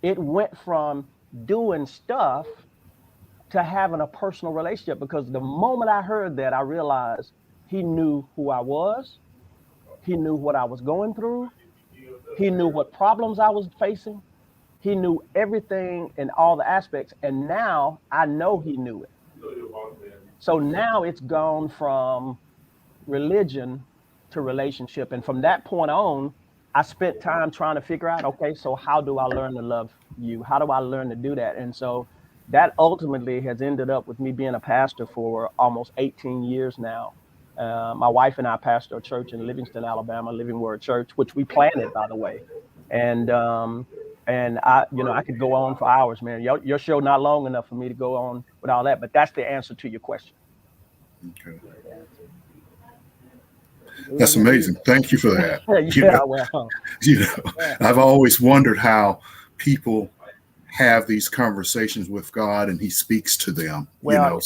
it went from doing stuff to having a personal relationship, because the moment I heard that, I realized he knew who I was. He knew what I was going through. He knew what problems I was facing. He knew everything in all the aspects. And now I know he knew it. So now it's gone from religion to relationship. And from that point on, I spent time trying to figure out, okay, so how do I learn to love you? How do I learn to do that? And so that ultimately has ended up with me being a pastor for almost 18 years now. My wife and I pastor a church in Livingston, Alabama, Living Word Church, which we planted, by the way. And And I could go on for hours, man. Your show not long enough for me to go on with all that, but that's the answer to your question.
Okay. That's amazing. Thank you for that. I've always wondered how people have these conversations with God and he speaks to them.
Well,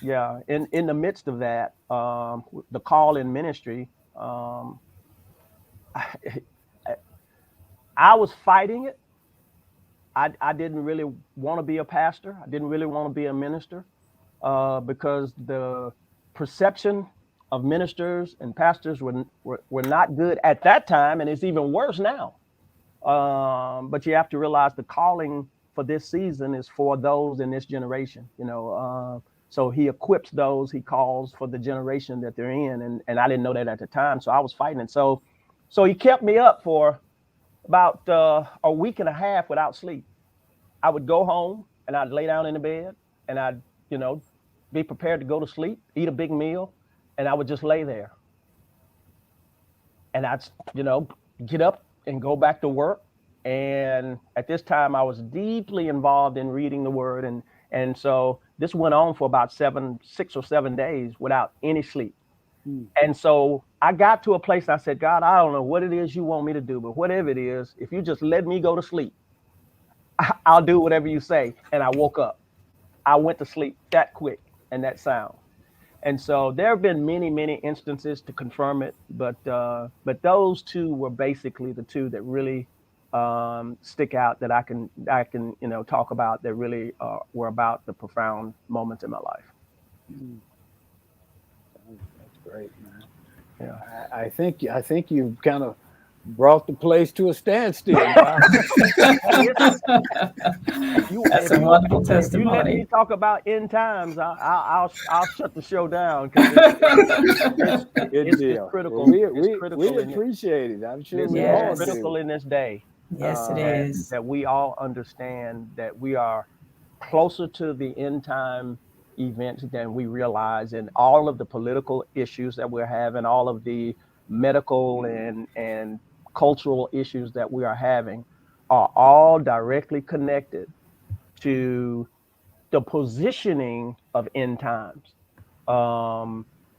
yeah. In the midst of that, the call in ministry, I was fighting it. I didn't really want to be a pastor. I didn't really want to be a minister because the perception of ministers and pastors were not good at that time, and it's even worse now. But you have to realize the calling for this season is for those in this generation, so he equips those he calls for the generation that they're in. And I didn't know that at the time. So I was fighting it. So he kept me up for about a week and a half without sleep. I would go home and I'd lay down in the bed and I'd, be prepared to go to sleep, eat a big meal, and I would just lay there. And I'd, get up and go back to work. And at this time I was deeply involved in reading the word. And so this went on for about 6 or 7 days without any sleep. And so I got to a place and I said, God, I don't know what it is you want me to do, but whatever it is, if you just let me go to sleep, I'll do whatever you say. And I woke up. I went to sleep that quick and that sound. And so there have been many, many instances to confirm it, but those two were basically the two that really stick out that I can talk about that really were about the profound moments in my life.
That's great, man.
Yeah,
I think you kind of brought the place to a standstill.
That's a wonderful testimony.
If you let me talk about end times, I'll shut the show down. It's critical.
We appreciate it. I'm sure we all do.
Critical in this day.
Yes, it is.
That we all understand that we are closer to the end time events than we realize, and all of the political issues that we're having, all of the medical and cultural issues that we are having are all directly connected to the positioning of end times.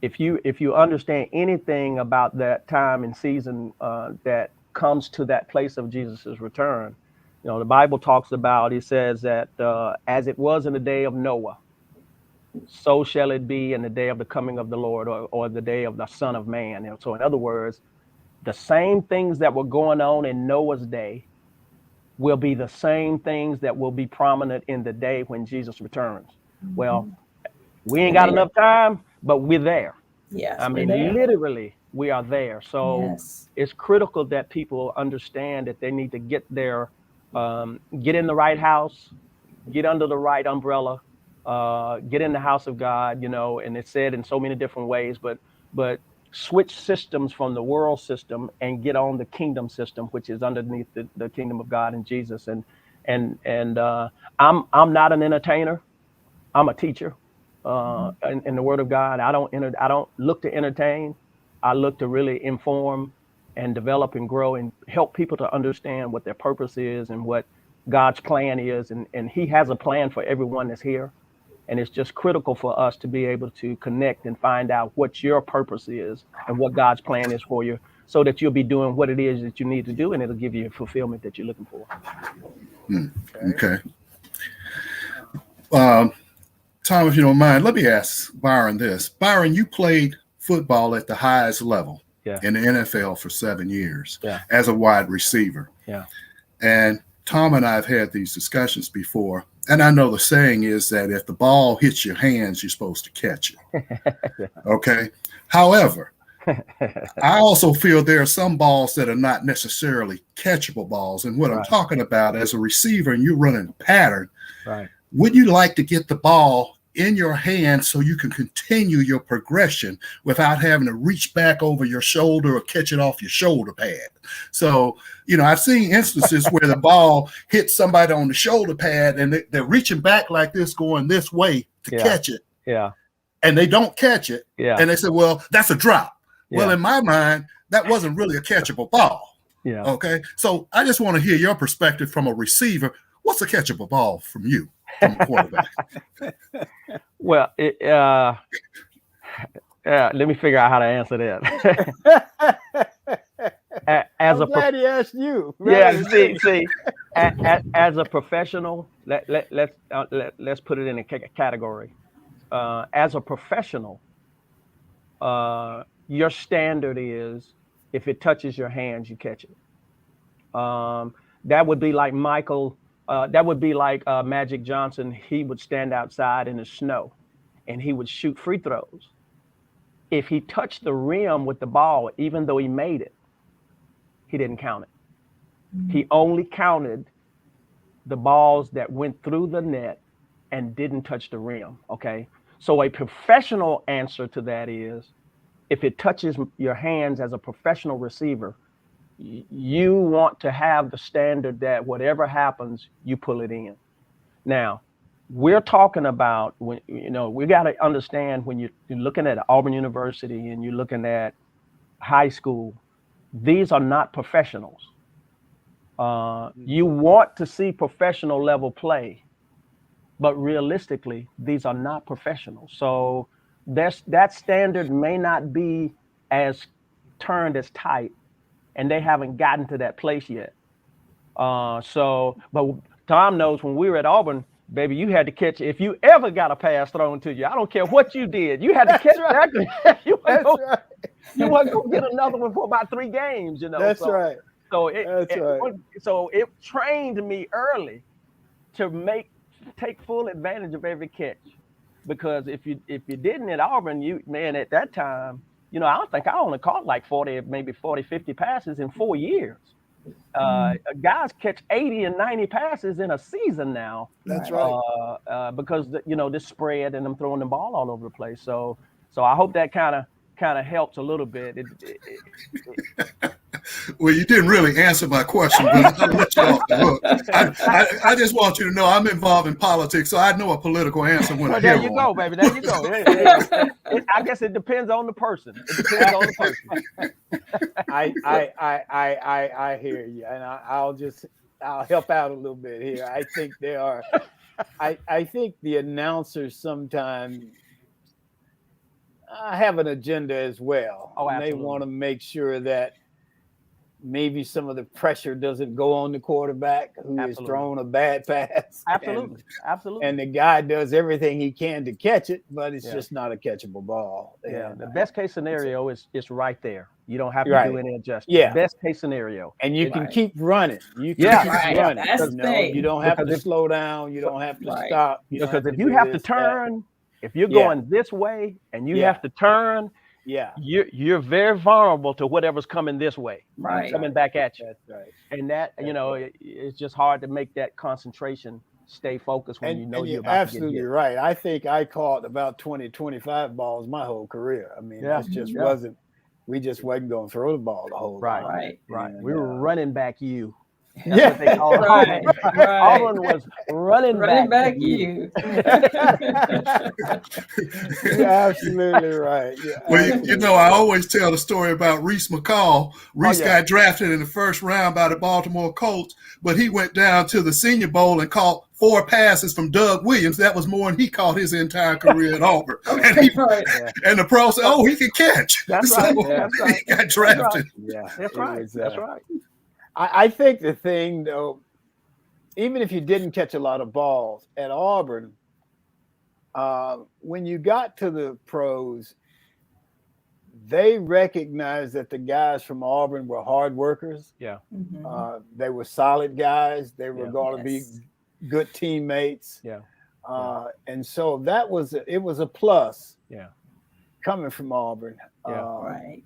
If you understand anything about that time and season that comes to that place of Jesus's return, the Bible talks about, it says that as it was in the day of Noah, so shall it be in the day of the coming of the Lord, or the day of the Son of Man. So in other words, the same things that were going on in Noah's day will be the same things that will be prominent in the day when Jesus returns. Mm-hmm. Well, we ain't got enough time, but we're there.
Yes,
I mean, literally, we are there. So it's critical that people understand that they need to get there, get in the right house, get under the right umbrella, get in the house of God, and it's said in so many different ways, but switch systems from the world system and get on the kingdom system, which is underneath the kingdom of God and Jesus. And I'm not an entertainer. I'm a teacher in the word of God. I don't look to entertain. I look to really inform and develop and grow and help people to understand what their purpose is and what God's plan is. And he has a plan for everyone that's here. And it's just critical for us to be able to connect and find out what your purpose is and what God's plan is for you, so that you'll be doing what it is that you need to do, and it'll give you fulfillment that you're looking for.
Okay. Thom, if you don't mind, let me ask Byron this. Byron, you played football at the highest level in the NFL for 7 years as a wide receiver.
Yeah.
And Thom and I have had these discussions before. And I know the saying is that if the ball hits your hands, you're supposed to catch it. Okay. However, I also feel there are some balls that are not necessarily catchable balls. And what I'm talking about, as a receiver and you're running a pattern, would you like to get the ball in your hand so you can continue your progression without having to reach back over your shoulder or catch it off your shoulder pad? So, I've seen instances where the ball hits somebody on the shoulder pad and they're reaching back like this, going this way to catch it.
Yeah.
And they don't catch it.
Yeah.
And they say, well, that's a drop. Yeah. Well, in my mind, that wasn't really a catchable ball.
Yeah.
Okay. So I just want to hear your perspective from a receiver. What's a catchable ball from you, from a quarterback?
Well, let me figure out how to answer that. As
I'm glad he asked you.
Yeah, see, as a professional, let's put it in a category. As a professional, your standard is if it touches your hands, you catch it. That would be like Michael. That would be like Magic Johnson. He would stand outside in the snow, and he would shoot free throws. If he touched the rim with the ball, even though he made it, he didn't count it. He only counted the balls that went through the net and didn't touch the rim. Okay. So a professional answer to that is if it touches your hands as a professional receiver, you want to have the standard that whatever happens, you pull it in. Now, we're talking about when, we got to understand when you're looking at Auburn University and you're looking at high school, these are not professionals. You want to see professional level play, but realistically, these are not professionals. So that standard may not be as turned as tight, and they haven't gotten to that place yet. But Thom knows when we were at Auburn, baby, you had to catch it. If you ever got a pass thrown to you, I don't care what you did, you had to catch that. You weren't going to get another one for about 3 games,
That's right.
So it trained me early to take full advantage of every catch, because if you didn't at Auburn, at that time, I think I only caught like 40, 50 passes in 4 years. Guys catch 80 and 90 passes in a season now.
That's right.
Because this spread and them throwing the ball all over the place. So I hope that kind of helps a little bit.
Well, you didn't really answer my question, but I'll let you off the hook. I just want you to know I'm involved in politics, so I know a political answer when I hear one.
There you go, baby. There you go. I guess it depends on the person. It depends on the person.
I hear you, and I'll help out a little bit here. I think I think the announcers sometimes have an agenda as well.
Oh,
absolutely. They want to make sure that maybe some of the pressure doesn't go on the quarterback who has thrown a bad pass.
Absolutely.
And the guy does everything he can to catch it, but it's just not a catchable ball.
Yeah.
And
the best case scenario is right there. You don't have to do any adjustments.
Yeah.
Best case scenario.
And you can keep running. You can keep running.
That's the thing.
You don't have to slow down. You don't have to stop.
Because if you have to turn, if you're going this way and you have to turn, you're very vulnerable to whatever's coming this way, coming back at you.
That's right.
And that, it's just hard to make that concentration stay focused when you're about
absolutely
to get hit.
right. I think I caught about 20, 25 balls my whole career. I mean, that just wasn't, we just wasn't going to throw the ball the whole time.
Right.
And,
we were running back you.
That's
what they call it. Auburn was running back
you.
You're absolutely right.
Well, I always tell the story about Reese McCall. Reese got drafted in the first round by the Baltimore Colts, but he went down to the Senior Bowl and caught 4 passes from Doug Williams. That was more than he caught his entire career at Auburn. And the pro said, "Oh, he can catch."
That's right.
He got drafted.
That's right. That's right.
I think the thing, though, even if you didn't catch a lot of balls at Auburn, when you got to the pros, they recognized that the guys from Auburn were hard workers.
Yeah.
They were solid guys. They were going to be good teammates.
Yeah.
And so it was a plus.
Yeah.
Coming from Auburn,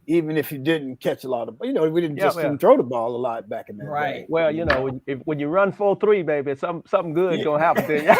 even
if you didn't catch a lot of, we didn't didn't throw the ball a lot back in that day.
Well, when you run 4-3, baby, something good gonna happen to you.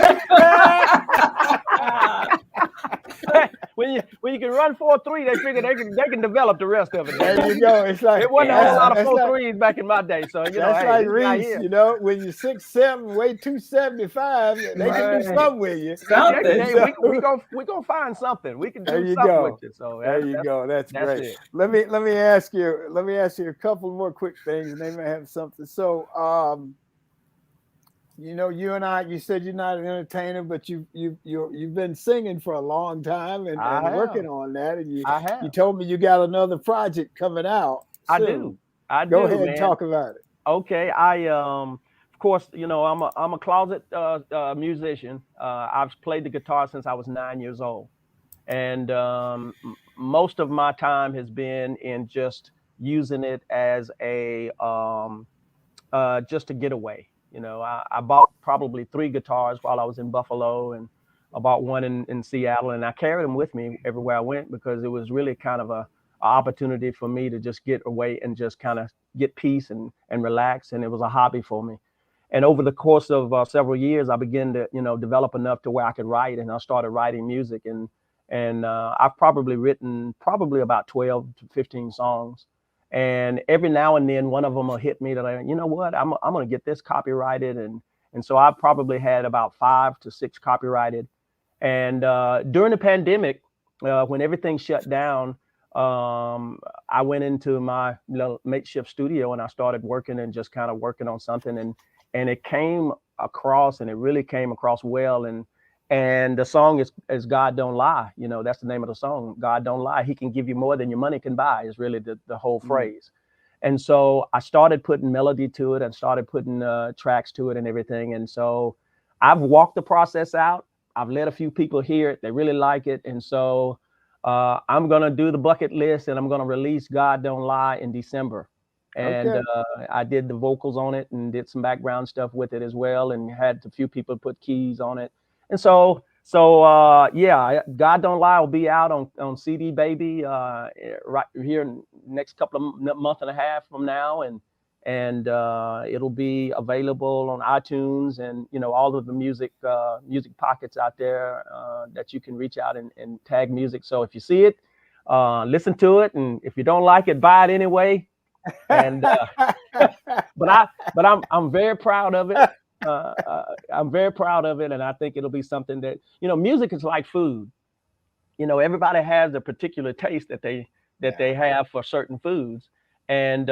when you you can run 4.3, they figure they can develop the rest of it.
There you go. It's like
It wasn't a whole lot of
that's
4.3s back in my day. So you know,
that's
hey,
like
this guy
Reese.
here.
You know, when you're 6'7", weigh 275, they can do
Right.
something with you.
Something.
Hey,
So-
we gonna find something. We can
There
do
you
something
go.
with you. So
There you go. That's great.
it.
Let me ask you a couple more quick things, and they may have something. So, you know, you and I, you said you're not an entertainer, but you've been singing for a long time and working on that, and you told me you got another project coming out soon.
I do.
Go ahead and
man.
talk about it.
Okay, of course, you know, I'm a closet musician. I've played the guitar since I was 9 years old, and most of my time has been in just using it as a just a getaway. You know, I bought probably 3 guitars while I was in Buffalo, and I bought one in Seattle, and I carried them with me everywhere I went because it was really kind of a opportunity for me to just get away and just kind of get peace and relax. And it was a hobby for me. And over the course of several years, I began to, you know, develop enough to where I could write, and I started writing music. And I've probably written about 12 to 15 songs. And every now and then, one of them will hit me that you know what, I'm going to get this copyrighted. And so I've probably had about 5 to 6 copyrighted. And during the pandemic, when everything shut down, I went into my makeshift studio and I started working and just kind of working on something. And it came across, and it really came across well. And the song is God Don't Lie. You know, that's the name of the song. God Don't Lie. He can give you more than your money can buy is really the whole phrase. And so I started putting melody to it and started putting tracks to it and everything. And so I've walked the process out. I've let a few people hear it. They really like it. And so I'm going to do the bucket list, and I'm going to release God Don't Lie in December. And I did the vocals on it and did some background stuff with it as well, and had a few people put keys on it. And so yeah, God Don't Lie will be out on CD Baby right here in the next couple of month and a half from now, and it'll be available on iTunes and, you know, all of the music pockets out there that you can reach out and tag music. So if you see it, listen to it, and if you don't like it, buy it anyway. And but I'm very proud of it. I'm very proud of it, and I think it'll be something that, you know, music is like food. You know, everybody has a particular taste that they have for certain foods. And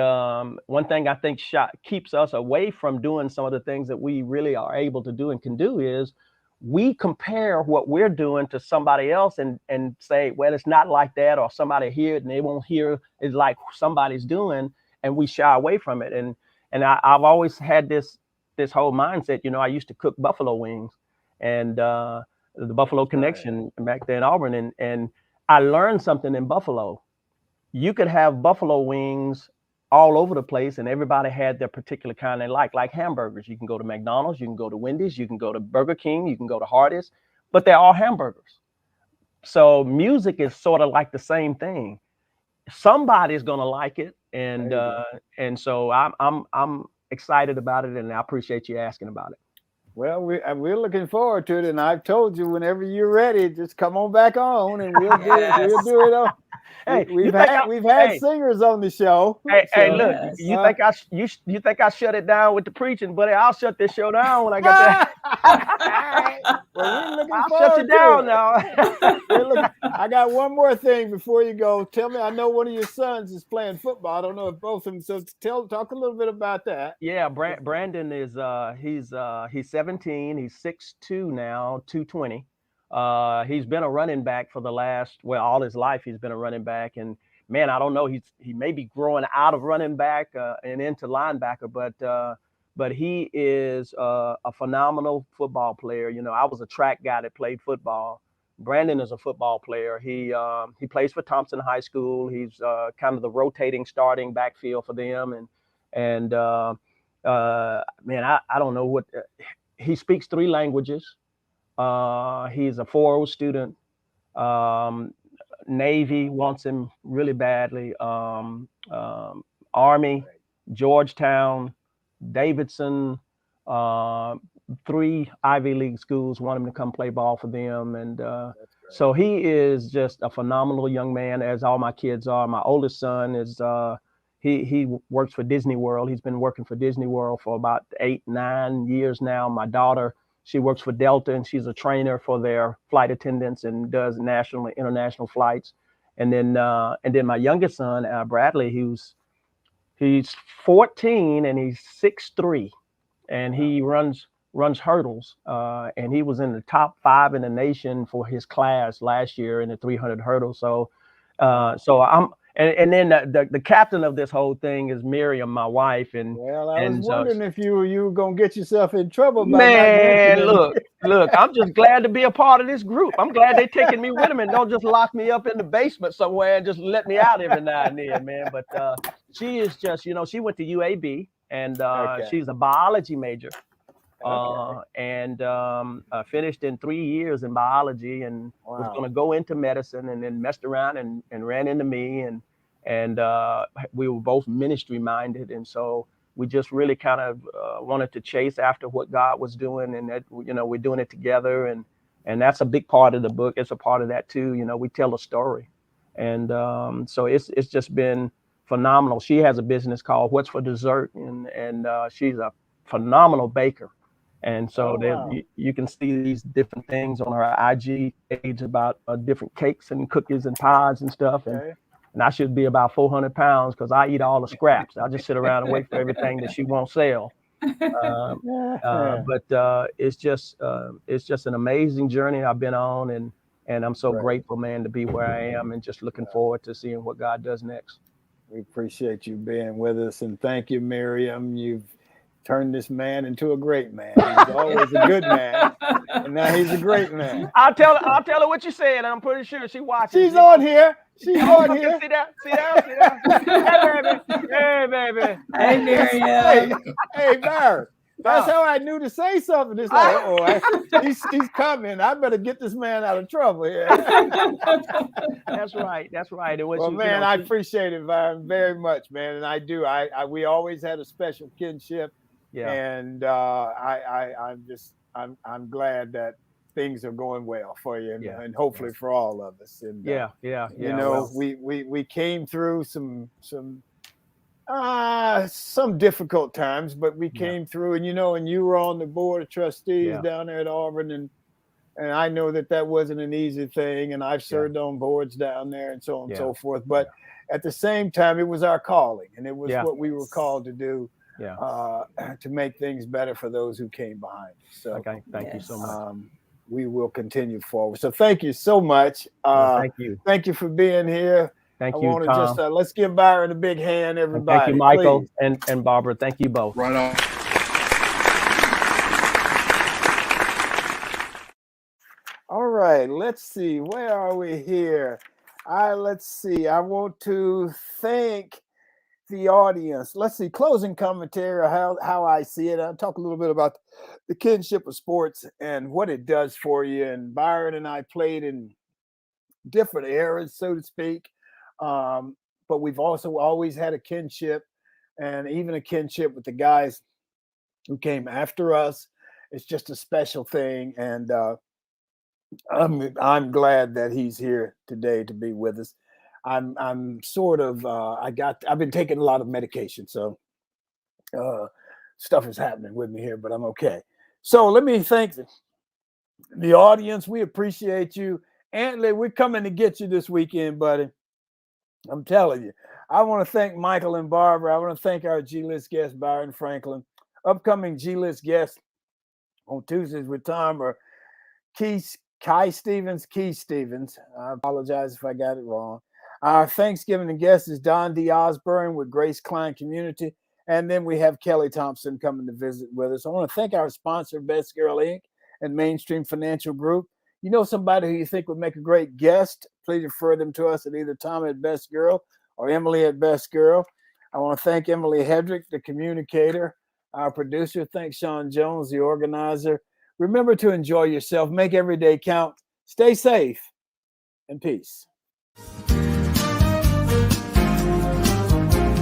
one thing I think keeps us away from doing some of the things that we really are able to do and can do is we compare what we're doing to somebody else and say, well, it's not like that, or somebody hear it and they won't hear it like somebody's doing, and we shy away from it. And I've always had this whole mindset. You know, I used to cook buffalo wings, and the Buffalo Connection back there in Auburn, and I learned something in Buffalo. You could have buffalo wings all over the place, and everybody had their particular kind they like hamburgers. You can go to McDonald's, you can go to Wendy's, you can go to Burger King, you can go to Hardee's, but they're all hamburgers. So music is sort of like the same thing. Somebody's gonna like it, and so I'm excited about it, and I appreciate you asking about it.
Well, we're looking forward to it, and I've told you whenever you're ready, just come on back on, and we'll do it. We'll do it on.
Hey,
we've had singers on the show.
Hey, look, you think I shut it down with the preaching, buddy? I'll shut this show down when I get that.
Well, we're looking
I'll
forward
shut you down
to
now.
I got one more thing before you go. Tell me, I know one of your sons is playing football. I don't know if both of them. So talk a little bit about that.
Yeah, Brandon is he's 17. He's 6'2" now, 220. He's been a running back for the last, all his life. He's been a running back, and man, I don't know. He may be growing out of running back and into linebacker, but he is a phenomenal football player. You know, I was a track guy that played football. Brandon is a football player. He plays for Thompson High School. He's kind of the rotating starting backfield for them, and man, I don't know what he speaks 3 languages. He's a 4.0 student. Navy wants him really badly. Army, Georgetown, Davidson, 3 Ivy League schools want him to come play ball for them. And So he is just a phenomenal young man, as all my kids are. My oldest son is he works for Disney World. He's been working for Disney World for about 8-9 years now. My daughter, she works for Delta, and she's a trainer for their flight attendants and does national and international flights. And then my youngest son, Bradley, he's 14 and he's 6'3", and he runs hurdles. And he was in the top 5 in the nation for his class last year in the 300 hurdles. So and then the captain of this whole thing is Miriam, my wife. And
well, I was wondering if you were gonna get yourself in trouble.
Man, look, I'm just glad to be a part of this group. I'm glad they're taking me with them and don't just lock me up in the basement somewhere and just let me out every now and then, man. But she is just, she went to UAB, and she's a biology major. And finished in 3 years in biology, and was going to go into medicine, and then messed around and ran into me, and we were both ministry minded, and so we just really kind of wanted to chase after what God was doing, and that we're doing it together, and that's a big part of the book. It's a part of that too. We tell a story, and so it's just been phenomenal. She has a business called What's for Dessert, and she's a phenomenal baker. And so you can see these different things on her IG page about different cakes and cookies and pies and stuff. And I should be about 400 pounds because I eat all the scraps. I just sit around and wait for everything that she won't sell. But it's just an amazing journey I've been on. And I'm so grateful, man, to be where I am, and just looking forward to seeing what God does next.
We appreciate you being with us. And thank you, Miriam. You've turned this man into a great man. He's always a good man, and now he's a great man.
I'll tell her what you said, and I'm pretty sure she watches.
She's on here. She's on here.
See that? Hey, baby.
Hey, Miriam.
Hey, Byron. That's how I knew to say something. It's like, he's coming. I better get this man out of trouble here.
That's right. It was,
well, man, I appreciate it, Byron, very much, man, and I do. We always had a special kinship. Yeah. And I'm glad that things are going well for you, and hopefully for all of us. And we came through some difficult times, but we came through, and you were on the board of trustees down there at Auburn, and I know that wasn't an easy thing, and I've served on boards down there and so on and so forth. But at the same time, it was our calling, and it was what we were called to do. To make things better for those who came behind us. So
thank you so much.
We will continue forward. So thank you so much.
Thank you.
Thank you for being here.
Thank you, Thom.
Let's give Byron a big hand, everybody.
Thank you, Michael, and Barbara. Thank you both.
Right on.
All right, let's see. Where are we here? Let's see. I want to thank the audience. Let's see, closing commentary, how I see it. I'll talk a little bit about the kinship of sports and what it does for you. And Byron and I played in different eras, so to speak. But we've also always had a kinship, and even a kinship with the guys who came after us. It's just a special thing. And I'm glad that he's here today to be with us. I'm sort of I've been taking a lot of medication, so stuff is happening with me here, but I'm okay. So let me thank the audience. We appreciate you. Antley, we're coming to get you this weekend, buddy. I'm telling you. I want to thank Michael and Barbara. I want to thank our G-List guest, Byron Franklin. Upcoming G-List guests on Tuesdays with Thom are Keith Stevens. I apologize if I got it wrong. Our Thanksgiving guest is Don D. Osborne with Grace Klein Community. And then we have Kelly Thompson coming to visit with us. I want to thank our sponsor, Best Girl Inc. and Mainstream Financial Group. You know somebody who you think would make a great guest, please refer them to us at either Thom at Best Girl or Emily at Best Girl. I want to thank Emily Hedrick, the communicator, our producer. Thanks, Sean Jones, the organizer. Remember to enjoy yourself. Make every day count. Stay safe and peace.